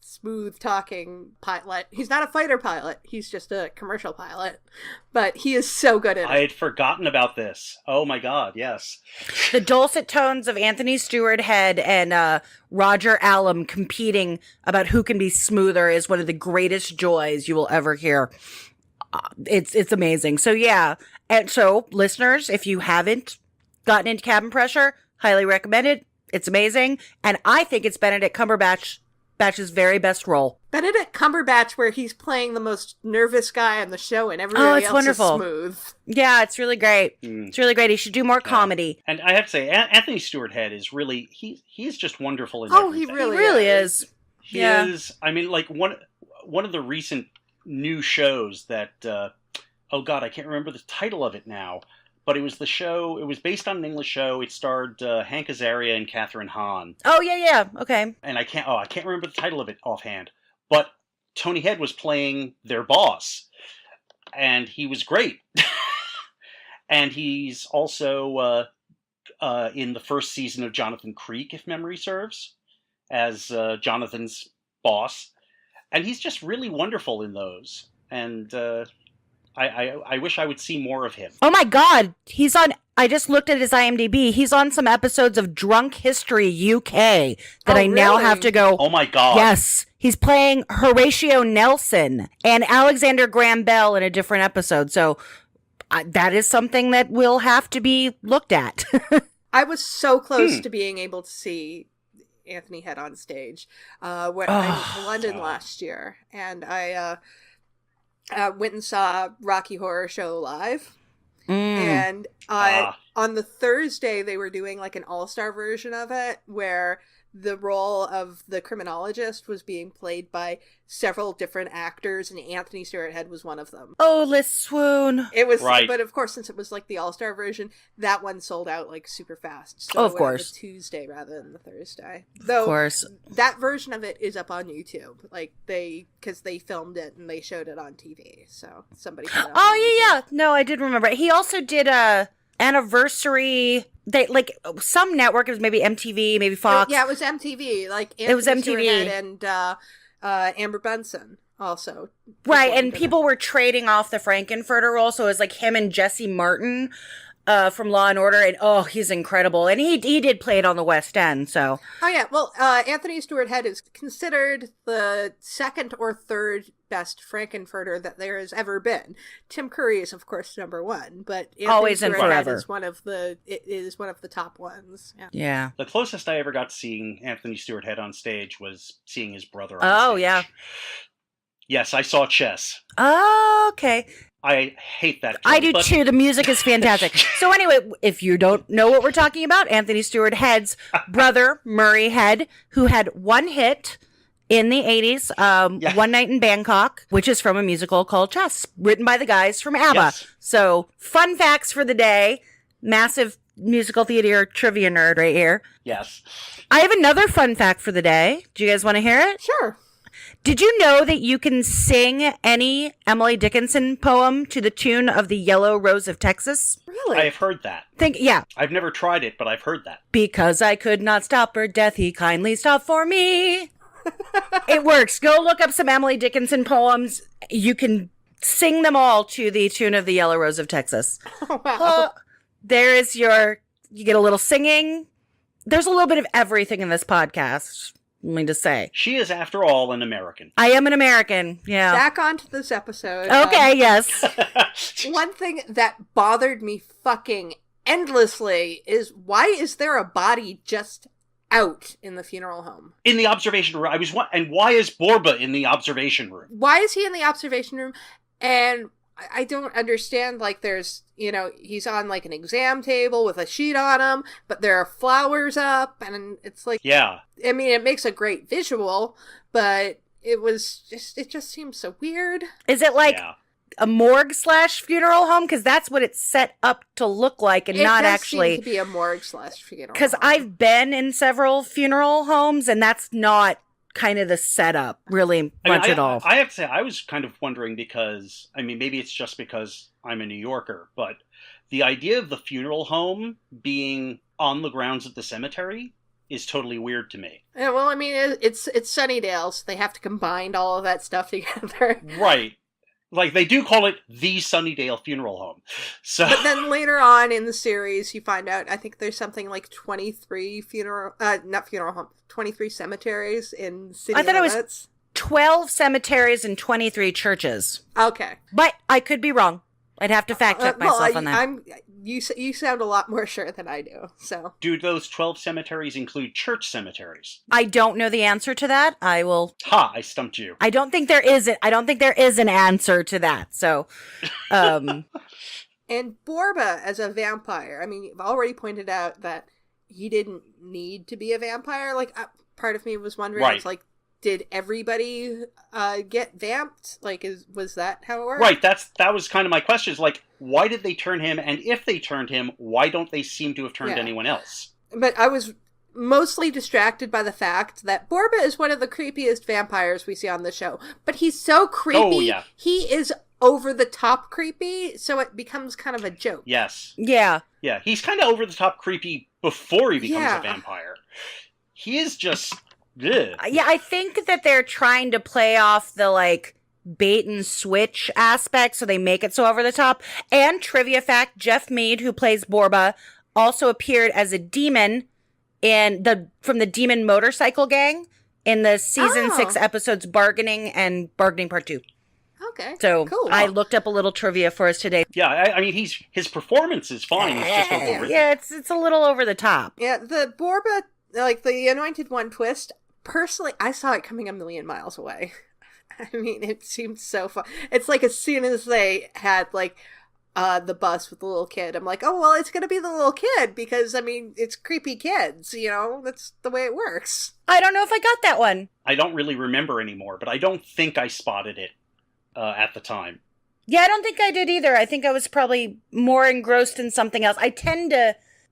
smooth talking pilot. He's not a fighter pilot. He's just a commercial pilot. But he is so good at it. I had forgotten about this. Oh my god, yes. The dulcet tones of Anthony Stewart Head and Roger Allam competing about who can be smoother is one of the greatest joys you will ever hear. It's amazing. So yeah. And so, listeners, if you haven't gotten into Cabin Pressure, highly recommend it. It's amazing. And I think it's Benedict Cumberbatch's very best role. Benedict Cumberbatch, where he's playing the most nervous guy on the show and everybody else wonderful. Is smooth. Yeah, it's really great. It's really great. He should do more comedy. And I have to say, Anthony Stewart Head is really, he's just wonderful in everything. He really is. He is. I mean, like, one of the recent new shows that, oh god, I can't remember the title of it now. But it was based on an English show. It starred Hank Azaria and Catherine Hahn. Oh, yeah. Okay. And I can't remember the title of it offhand. But Tony Head was playing their boss. And he was great. And he's also in the first season of Jonathan Creek, if memory serves, as Jonathan's boss. And he's just really wonderful in those. And... I wish I would see more of him. Oh my god, I just looked at his IMDb. He's on some episodes of Drunk History UK that I now have to go. Oh my god. Yes, he's playing Horatio Nelson and Alexander Graham Bell in a different episode. So that is something that will have to be looked at. I was so close to being able to see Anthony Head on stage when I was in London last year. And I... went and saw Rocky Horror Show live. And on the Thursday, they were doing like an all-star version of it where the role of the criminologist was being played by several different actors, and Anthony Stewart Head was one of them. Oh, let's swoon. It was, right. But of course, since it was like the all-star version, that one sold out like super fast. So of course. The Tuesday rather than the Thursday. Though, of course. That version of it is up on YouTube. Like because they filmed it and they showed it on TV. So somebody put it up on YouTube. Yeah. No, I did remember. He also did a anniversary. They like some network. It was maybe MTV, maybe Fox. Yeah, it was MTV. Like it was MTV and Amber Benson also. Right, and people were trading off the Frankenfurter role, so it was like him and Jesse Martin. from Law and Order, and he's incredible. And he did play it on the West End, so. Oh yeah, well, Anthony Stewart Head is considered the second or third best Frankenfurter that there has ever been. Tim Curry is, of course, number one, but Anthony Always and Stewart Head forever. is one of the top ones. Yeah. The closest I ever got to seeing Anthony Stewart Head on stage was seeing his brother on stage. Yeah. Yes, I saw Chess. Oh, okay. I hate that. I do too. The music is fantastic. So anyway, if you don't know what we're talking about, Anthony Stewart Head's brother, Murray Head, who had one hit in the 80s, One Night in Bangkok, which is from a musical called Chess, written by the guys from ABBA. Yes. So fun facts for the day. Massive musical theater trivia nerd right here. Yes. I have another fun fact for the day. Do you guys want to hear it? Sure. Did you know that you can sing any Emily Dickinson poem to the tune of The Yellow Rose of Texas? Really? I've heard that. Yeah. I've never tried it, but I've heard that. Because I could not stop her death, he kindly stopped for me. It works. Go look up some Emily Dickinson poems. You can sing them all to the tune of The Yellow Rose of Texas. Oh, wow. There is you get a little singing. There's a little bit of everything in this podcast. Let me just say. She is, after all, an American. I am an American. Yeah. Back onto this episode. Okay, yes. One thing that bothered me fucking endlessly is why is there a body just out in the funeral home? In the observation room. And why is Borba in the observation room? Why is he in the observation room? And I don't understand, like, there's, he's on, like, an exam table with a sheet on him, but there are flowers up, and it's like... Yeah. I mean, it makes a great visual, but it just seems so weird. Is it like a morgue / funeral home? Because that's what it's set up to look like, and not actually... It does seem to be a morgue / funeral Because home. I've been in several funeral homes, and that's not kind of the setup really much at all. I have to say, I was kind of wondering because, maybe it's just because I'm a New Yorker, but the idea of the funeral home being on the grounds of the cemetery is totally weird to me. Yeah, well, it's Sunnydale, so they have to combine all of that stuff together. Right. Like, they do call it the Sunnydale Funeral Home. So, But then later on in the series, you find out, I think there's something like 23 23 cemeteries in city I thought limits. it was 12 cemeteries and 23 churches. Okay. But I could be wrong. I'd have to fact check myself on that. You sound a lot more sure than I do, so. do those 12 cemeteries include church cemeteries? I don't know the answer to that. I will... Ha! I stumped you. I don't think there is an answer to that. So, And Borba as a vampire, you've already pointed out that he didn't need to be a vampire. Like, part of me was wondering, Right. it's like, did everybody get vamped? Like, was that how it worked? Right, that was kind of my question, is like, why did they turn him, and if they turned him, why don't they seem to have turned anyone else? But I was mostly distracted by the fact that Borba is one of the creepiest vampires we see on the show. But he's so creepy, Oh, yeah. he is over the top creepy, so it becomes kind of a joke. Yes. yeah. Yeah, he's kind of over the top creepy before he becomes a vampire. He is just... Ugh. Yeah, I think that they're trying to play off the, like, bait and switch aspect, so they make it so over the top. And trivia fact, Jeff Mead, who plays Borba, also appeared as a demon from the Demon Motorcycle Gang in the season 6 episodes Bargaining and Bargaining Part 2. Okay, So cool. I looked up a little trivia for us today. Yeah, his performance is fine, it's just overwritten. Yeah, it's a little over the top. Yeah, the Borba, like, the Anointed One twist, personally, I saw it coming a million miles away. It seemed so fun. It's like as soon as they had, like, the bus with the little kid, I'm like, oh, well, it's gonna be the little kid, because, it's creepy kids, that's the way it works. I don't know if I got that one. I don't really remember anymore, but I don't think I spotted it at the time. Yeah, I don't think I did either. I think I was probably more engrossed in something else.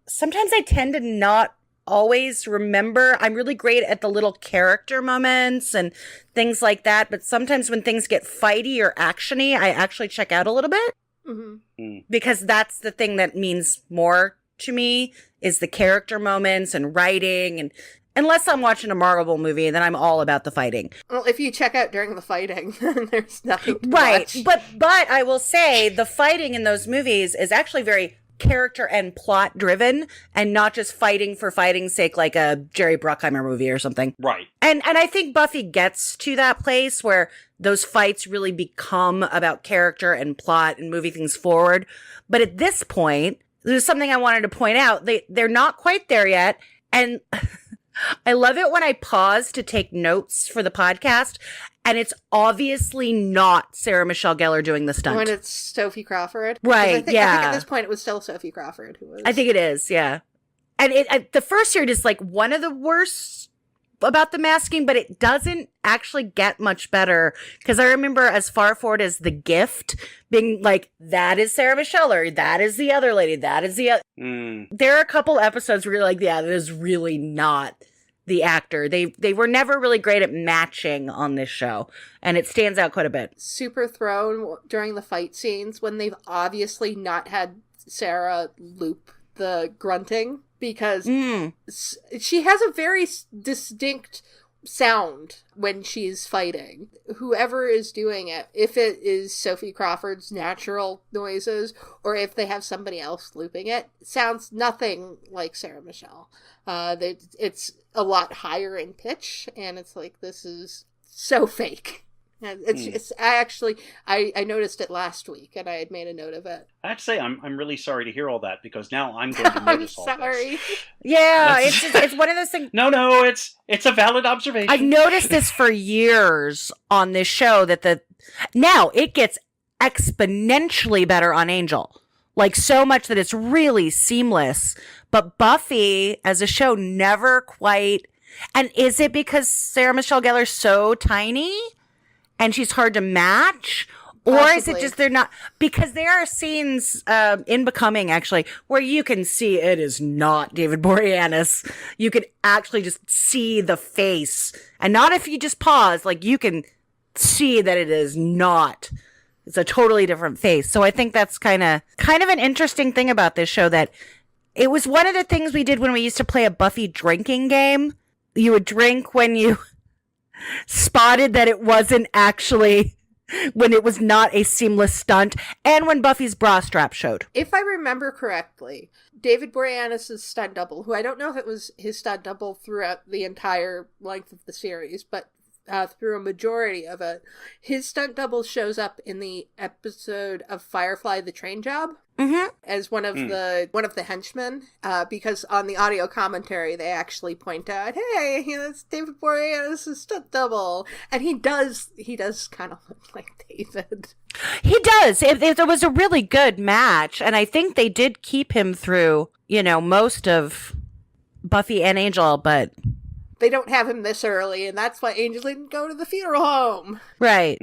Sometimes I tend to not always remember. I'm really great at the little character moments and things like that, but sometimes when things get fighty or actiony, I actually check out a little bit. Mm-hmm. Because that's the thing that means more to me, is the character moments and writing. And unless I'm watching a Marvel movie, then I'm all about the fighting. Well, if you check out during the fighting, then there's nothing to Right. watch. But I will say the fighting in those movies is actually very character and plot driven and not just fighting for fighting's sake like a Jerry Bruckheimer movie or something. Right. And I think Buffy gets to that place where those fights really become about character and plot and moving things forward. But at this point, there's something I wanted to point out. They're not quite there yet. And I love it when I pause to take notes for the podcast, and it's obviously not Sarah Michelle Gellar doing the stunt. When it's Sophie Crawford. Right, I think at this point it was still Sophie Crawford who was. I think it is, yeah. And the first year is like one of the worst about the masking, but it doesn't actually get much better. Because I remember as far forward as The Gift being like, that is Sarah Michelle, or that is the other lady, that is the other. There are a couple episodes where you're like, yeah, that is really not the actor. They were never really great at matching on this show, and it stands out quite a bit. Super thrown during the fight scenes when they've obviously not had Sarah loop the grunting, because she has a very distinct sound when she's fighting. Whoever is doing it, if it is Sophie Crawford's natural noises or if they have somebody else looping it, sounds nothing like Sarah Michelle. It's a lot higher in pitch, and it's like, this is so fake. And it's I noticed it last week, and I had made a note of it. I have to say, I'm really sorry to hear all that, because now I'm going to notice all this. Yeah, it's one of those things. No, it's a valid observation. I've noticed this for years on this show, that now it gets exponentially better on Angel. Like, so much that it's really seamless. But Buffy as a show never quite. And is it because Sarah Michelle Gellar's so tiny and she's hard to match? Or Possibly. is it just they're not? Because there are scenes in Becoming, actually, where you can see it is not David Boreanaz. You can actually just see the face. And not if you just pause. Like, you can see that it is not. It's a totally different face. So I think that's kind of an interesting thing about this show, that it was one of the things we did when we used to play a Buffy drinking game. You would drink when you spotted that it wasn't actually, when it was not a seamless stunt, and when Buffy's bra strap showed. If I remember correctly, David Boreanaz's stunt double, who I don't know if it was his stunt double throughout the entire length of the series, but through a majority of it, his stunt double shows up in the episode of Firefly: The Train Job as one of the henchmen, because on the audio commentary they actually point out, hey, it's David Boreanaz's stunt double, and he does kind of look like David. He does. It was a really good match, and I think they did keep him through, most of Buffy and Angel, but they don't have him this early, and that's why Angel didn't go to the funeral home. Right.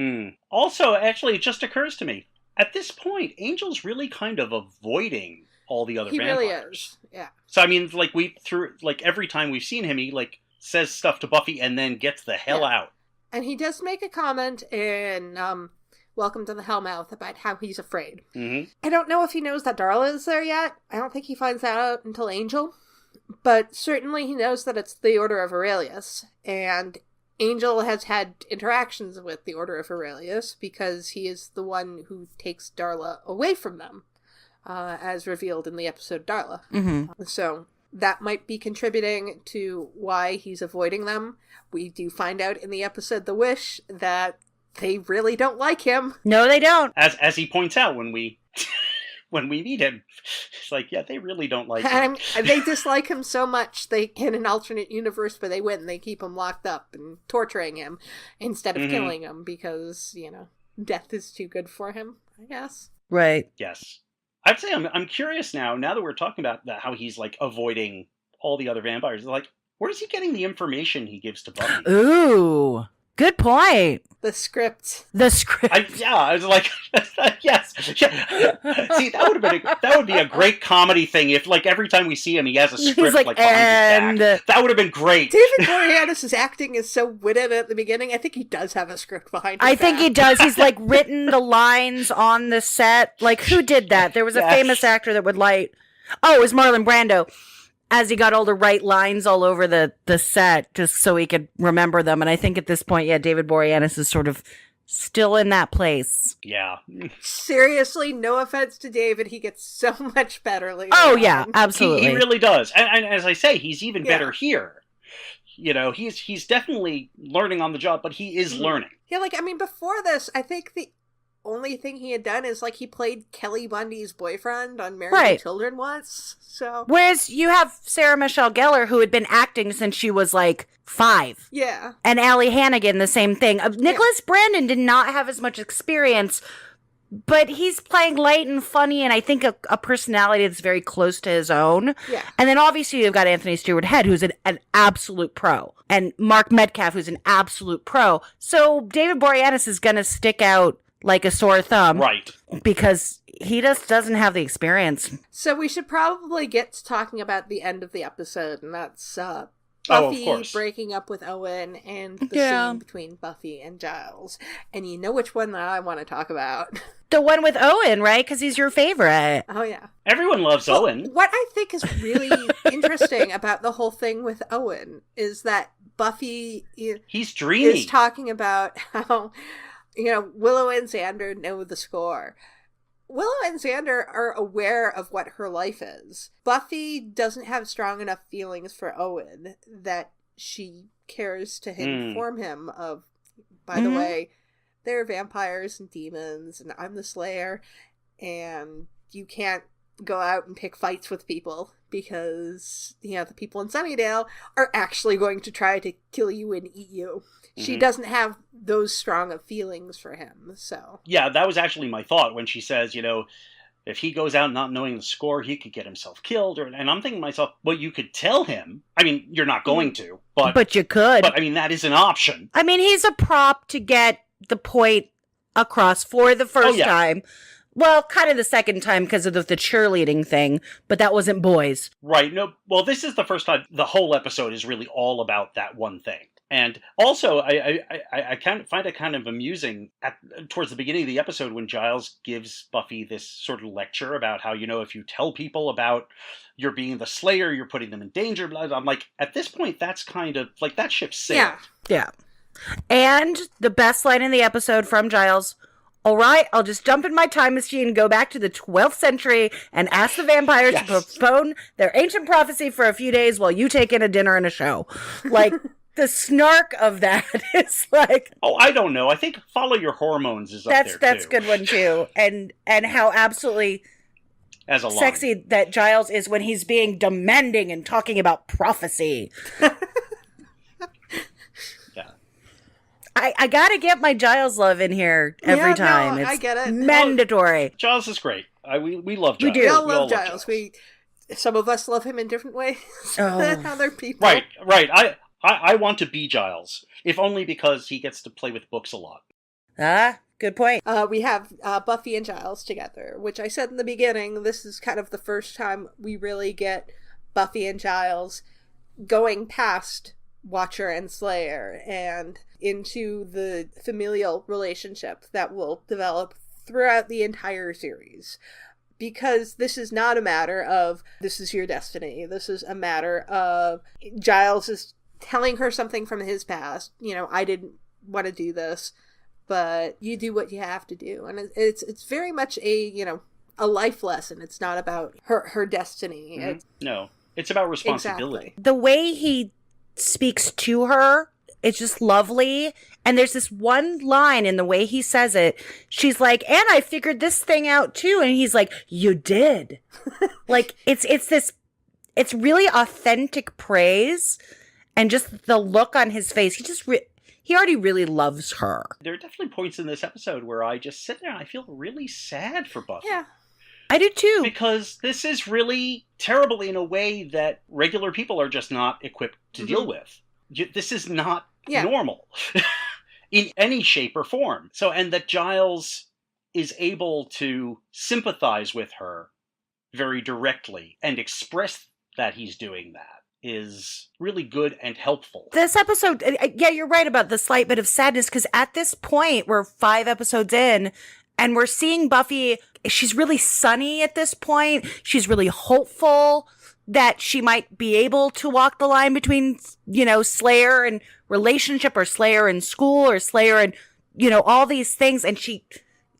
Also, actually, it just occurs to me, at this point, Angel's really kind of avoiding all the other vampires. He really is, yeah. So, I mean, every time we've seen him, he, says stuff to Buffy and then gets the hell out. And he does make a comment in Welcome to the Hellmouth about how he's afraid. Mm-hmm. I don't know if he knows that Darla is there yet. I don't think he finds that out until Angel. But certainly he knows that it's the Order of Aurelius, and Angel has had interactions with the Order of Aurelius because he is the one who takes Darla away from them, as revealed in the episode Darla. Mm-hmm. So that might be contributing to why he's avoiding them. We do find out in the episode The Wish that they really don't like him. No, they don't. As he points out when we meet him, it's like, yeah, they really don't like him. They dislike him so much, they, in an alternate universe where they win, they keep him locked up and torturing him instead of killing him because, death is too good for him, I guess. Right. Yes. I'd say I'm curious now that we're talking about how he's, avoiding all the other vampires. Where's he getting the information he gives to Buffy? Ooh. Good point. The script. I was like, yes. Yeah. See, that would be a great comedy thing if, every time we see him, he has a script behind his back. That would have been great. David Boreanaz's acting is so witted at the beginning. I think he does have a script behind his back. I think he does. He's written the lines on the set. Who did that? There was a famous actor that would it was Marlon Brando. As he got older, write lines all over the set just so he could remember them. And I think at this point, David Boreanaz is sort of still in that place. Yeah. Seriously, no offense to David, he gets so much better later. Oh, on. yeah, absolutely. He really does. And as I say, he's even Yeah. better here. You know, he's definitely learning on the job, but he is learning. Yeah, like, I mean, before this, I think the only thing he had done is, like, he played Kelly Bundy's boyfriend on Married Right. with Children once, so... Whereas you have Sarah Michelle Gellar, who had been acting since she was, like, 5. Yeah. And Allie Hannigan, the same thing. Nicholas Brandon did not have as much experience, but he's playing light and funny, and I think a personality that's very close to his own. Yeah. And then obviously you've got Anthony Stewart Head, who's an absolute pro, and Mark Metcalf, who's an absolute pro. So David Boreanaz is going to stick out like a sore thumb. Right. Because he just doesn't have the experience. So we should probably get to talking about the end of the episode, and that's of Buffy course. breaking up with Owen and the Yeah. scene between Buffy and Giles. And you know which one that I want to talk about. The one with Owen, right? Because he's your favorite. Oh, yeah. Everyone loves Owen. What I think is really interesting about the whole thing with Owen is that Buffy He's dreamy. is talking about how, Willow and Xander know the score. Willow and Xander are aware of what her life is. Buffy doesn't have strong enough feelings for Owen that she cares to inform him of, by the way, there are vampires and demons, and I'm the Slayer, and you can't go out and pick fights with people because, the people in Sunnydale are actually going to try to kill you and eat you. She doesn't have those strong of feelings for him, so... Yeah, that was actually my thought when she says, if he goes out not knowing the score, he could get himself killed. And I'm thinking to myself, well, you could tell him. I mean, you're not going to, But you could. But, I mean, that is an option. I mean, he's a prop to get the point across for the first time. Well, kind of the second time because of the cheerleading thing, but that wasn't boys. Right. No. Well, this is the first time the whole episode is really all about that one thing. And also, I kind of find it kind of amusing towards the beginning of the episode when Giles gives Buffy this sort of lecture about how, if you tell people about you're being the Slayer, you're putting them in danger. I'm like, at this point, that's kind of like that ship's sailed. Yeah. And the best line in the episode from Giles: all right, I'll just jump in my time machine and go back to the 12th century and ask the vampires to postpone their ancient prophecy for a few days while you take in a dinner and a show. Like, the snark of that is like... Oh, I don't know. I think follow your hormones is up there, too. That's a good one, too. And how absolutely as a line. Sexy that Giles is when he's being demanding and talking about prophecy. Yeah. I gotta get my Giles love in here every time. No, It's I get it. mandatory. Giles is great. We love Giles. We do. We all We love Giles. Some of us love him in different ways than other people. Right. I want to be Giles, if only because he gets to play with books a lot. Ah, good point. We have Buffy and Giles together, which I said in the beginning, this is kind of the first time we really get Buffy and Giles going past Watcher and Slayer and into the familial relationship that will develop throughout the entire series. Because this is not a matter of, this is your destiny. This is a matter of Giles is telling her something from his past. I didn't want to do this, but you do what you have to do. And it's very much a life lesson. It's not about her destiny. No, it's about responsibility. Exactly. The way he speaks to her, it's just lovely. And there's this one line in the way he says it. She's like, and I figured this thing out too. And he's like, you did. Like, it's really authentic praise. And just the look on his face, he already really loves her. There are definitely points in this episode where I just sit there and I feel really sad for Buffy. Yeah. I do too. Because this is really terrible in a way that regular people are just not equipped to deal with. This is not normal in any shape or form. And that Giles is able to sympathize with her very directly and express that he's doing that is really good and helpful. This episode, yeah, you're right about the slight bit of sadness, because at this point, we're 5 episodes in, and we're seeing Buffy, she's really sunny at this point. She's really hopeful that she might be able to walk the line between, Slayer and relationship, or Slayer and school, or Slayer and all these things. And she,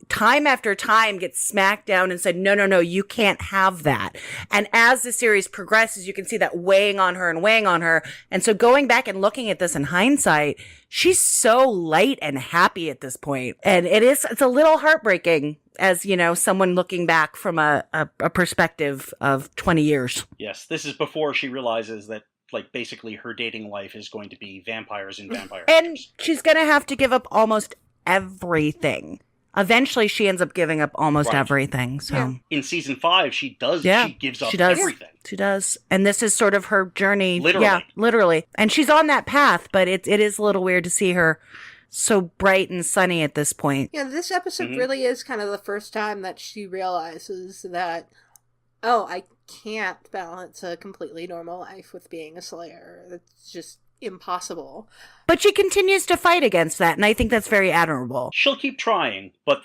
time after time, gets smacked down and said, no, you can't have that. And as the series progresses, you can see that weighing on her and weighing on her. And so going back and looking at this in hindsight, she's so light and happy at this point. And it's a little heartbreaking as, someone looking back from a perspective of 20 years. Yes, this is before she realizes that, basically her dating life is going to be vampires and vampire And hunters. she's going to have to give up almost everything. Eventually, she ends up giving up almost everything. So Yeah. In season 5, she does. Yeah, She gives up she does. everything. She does. And this is sort of her journey. Literally. Yeah, literally. And she's on that path, but it is a little weird to see her so bright and sunny at this point. Yeah, this episode really is kind of the first time that she realizes that, I can't balance a completely normal life with being a Slayer. It's just impossible. But she continues to fight against that, and I think that's very admirable. She'll keep trying, but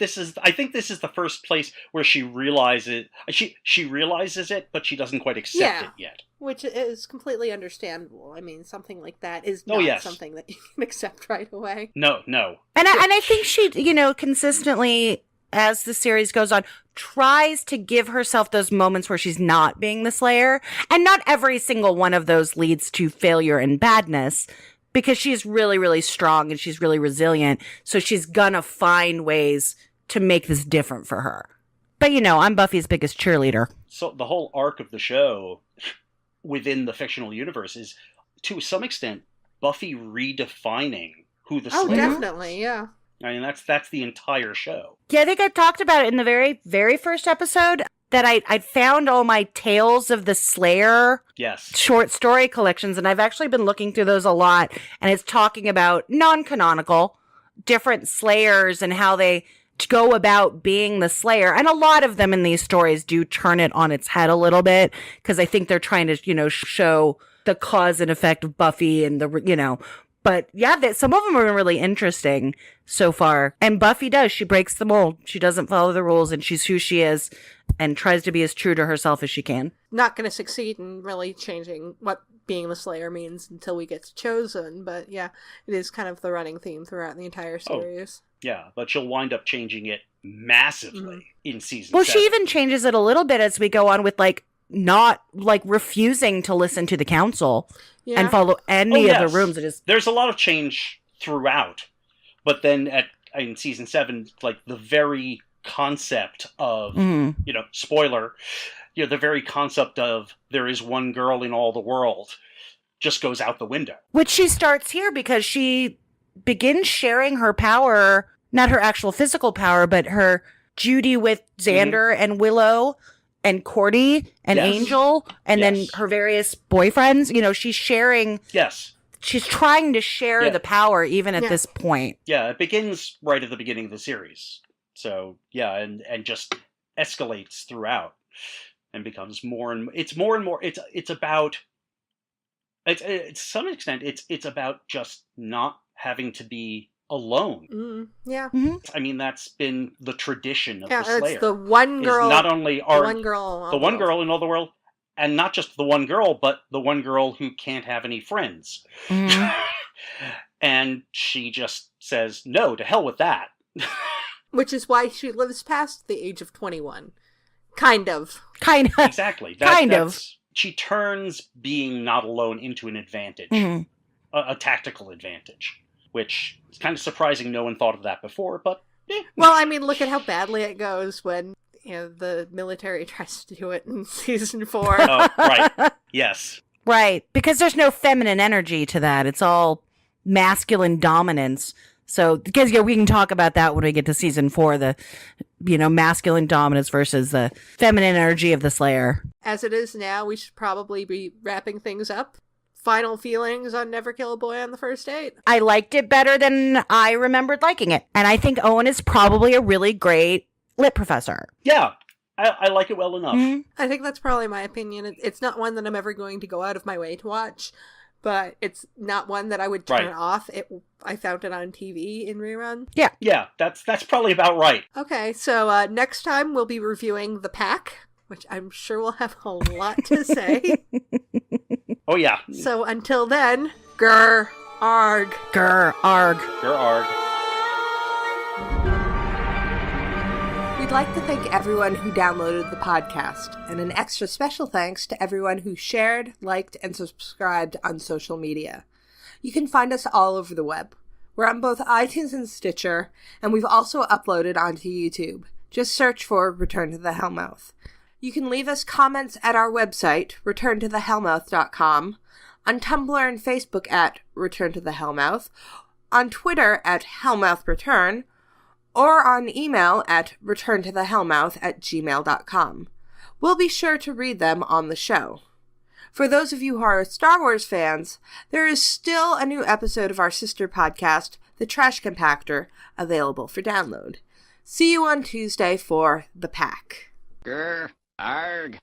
I think this is the first place where she realizes she realizes it, but she doesn't quite accept it yet. Which is completely understandable. I mean, something like that is Oh, not yes. something that you can accept right away. No. And I think she, consistently, as the series goes on, tries to give herself those moments where she's not being the Slayer. And not every single one of those leads to failure and badness, because she's really, really strong and she's really resilient. So she's gonna find ways to make this different for her. But, I'm Buffy's biggest cheerleader. So the whole arc of the show within the fictional universe is, to some extent, Buffy redefining who the Slayer is. Definitely, yeah. I mean, that's the entire show. Yeah, I think I talked about it in the very, very first episode that I found all my Tales of the Slayer Yes. short story collections, and I've actually been looking through those a lot, and it's talking about non-canonical, different Slayers and how they go about being the Slayer. And a lot of them in these stories do turn it on its head a little bit, because I think they're trying to, show the cause and effect of Buffy and but yeah, some of them have been really interesting so far. And Buffy does. She breaks the mold. She doesn't follow the rules, and she's who she is and tries to be as true to herself as she can. Not going to succeed in really changing what being the Slayer means until we get to Chosen, but yeah, it is kind of the running theme throughout the entire series. Yeah, but she'll wind up changing it massively in season 7. Well, she even changes it a little bit as we go on with not refusing to listen to the council and follow any of the rooms. There's a lot of change throughout, but then in season 7, the very concept of spoiler, the very concept of there is one girl in all the world just goes out the window. Which she starts here because she begins sharing her power, not her actual physical power, but her Judy with Xander and Willow and Cordy and Angel, and then her various boyfriends. She's sharing. Yes. She's trying to share the power even at this point. Yeah, it begins right at the beginning of the series. So, yeah, and just escalates throughout and becomes more and more. It's about, to some extent, it's about just not having to be alone. Yeah. Mm-hmm. I mean, that's been the tradition of the Slayer. It's the one girl. Not only the one girl in all the world, and not just the one girl, but the one girl who can't have any friends. Mm-hmm. And she just says, no, to hell with that. Which is why she lives past the age of 21. Kind of. Exactly. Kind of. She turns being not alone into an advantage, a tactical advantage, which is kind of surprising. No one thought of that before, but Well, I mean, look at how badly it goes when the military tries to do it in season 4. Oh, right. Yes. Right. Because there's no feminine energy to that. It's all masculine dominance. So, because we can talk about that when we get to season 4, the, masculine dominance versus the feminine energy of the Slayer. As it is now, we should probably be wrapping things up. Final feelings on Never Kill a Boy on the First Date? I liked it better than I remembered liking it. And I think Owen is probably a really great lit professor. Yeah. I like it well enough. Mm-hmm. I think that's probably my opinion. It's not one that I'm ever going to go out of my way to watch, but it's not one that I would turn off. I found it on TV in rerun. Yeah. Yeah, that's probably about right. Okay, so next time we'll be reviewing The Pack, which I'm sure will have a lot to say. Oh, yeah. So until then, grr, arg. Grr, arg. Grr, arg. We'd like to thank everyone who downloaded the podcast, and an extra special thanks to everyone who shared, liked, and subscribed on social media. You can find us all over the web. We're on both iTunes and Stitcher, and we've also uploaded onto YouTube. Just search for Return to the Hellmouth. You can leave us comments at our website, returntothehellmouth.com, on Tumblr and Facebook at Return to the Hellmouth, on Twitter at HellmouthReturn, or on email at returntothehellmouth@gmail.com. We'll be sure to read them on the show. For those of you who are Star Wars fans, there is still a new episode of our sister podcast, The Trash Compactor, available for download. See you on Tuesday for The Pack. Grr, arg.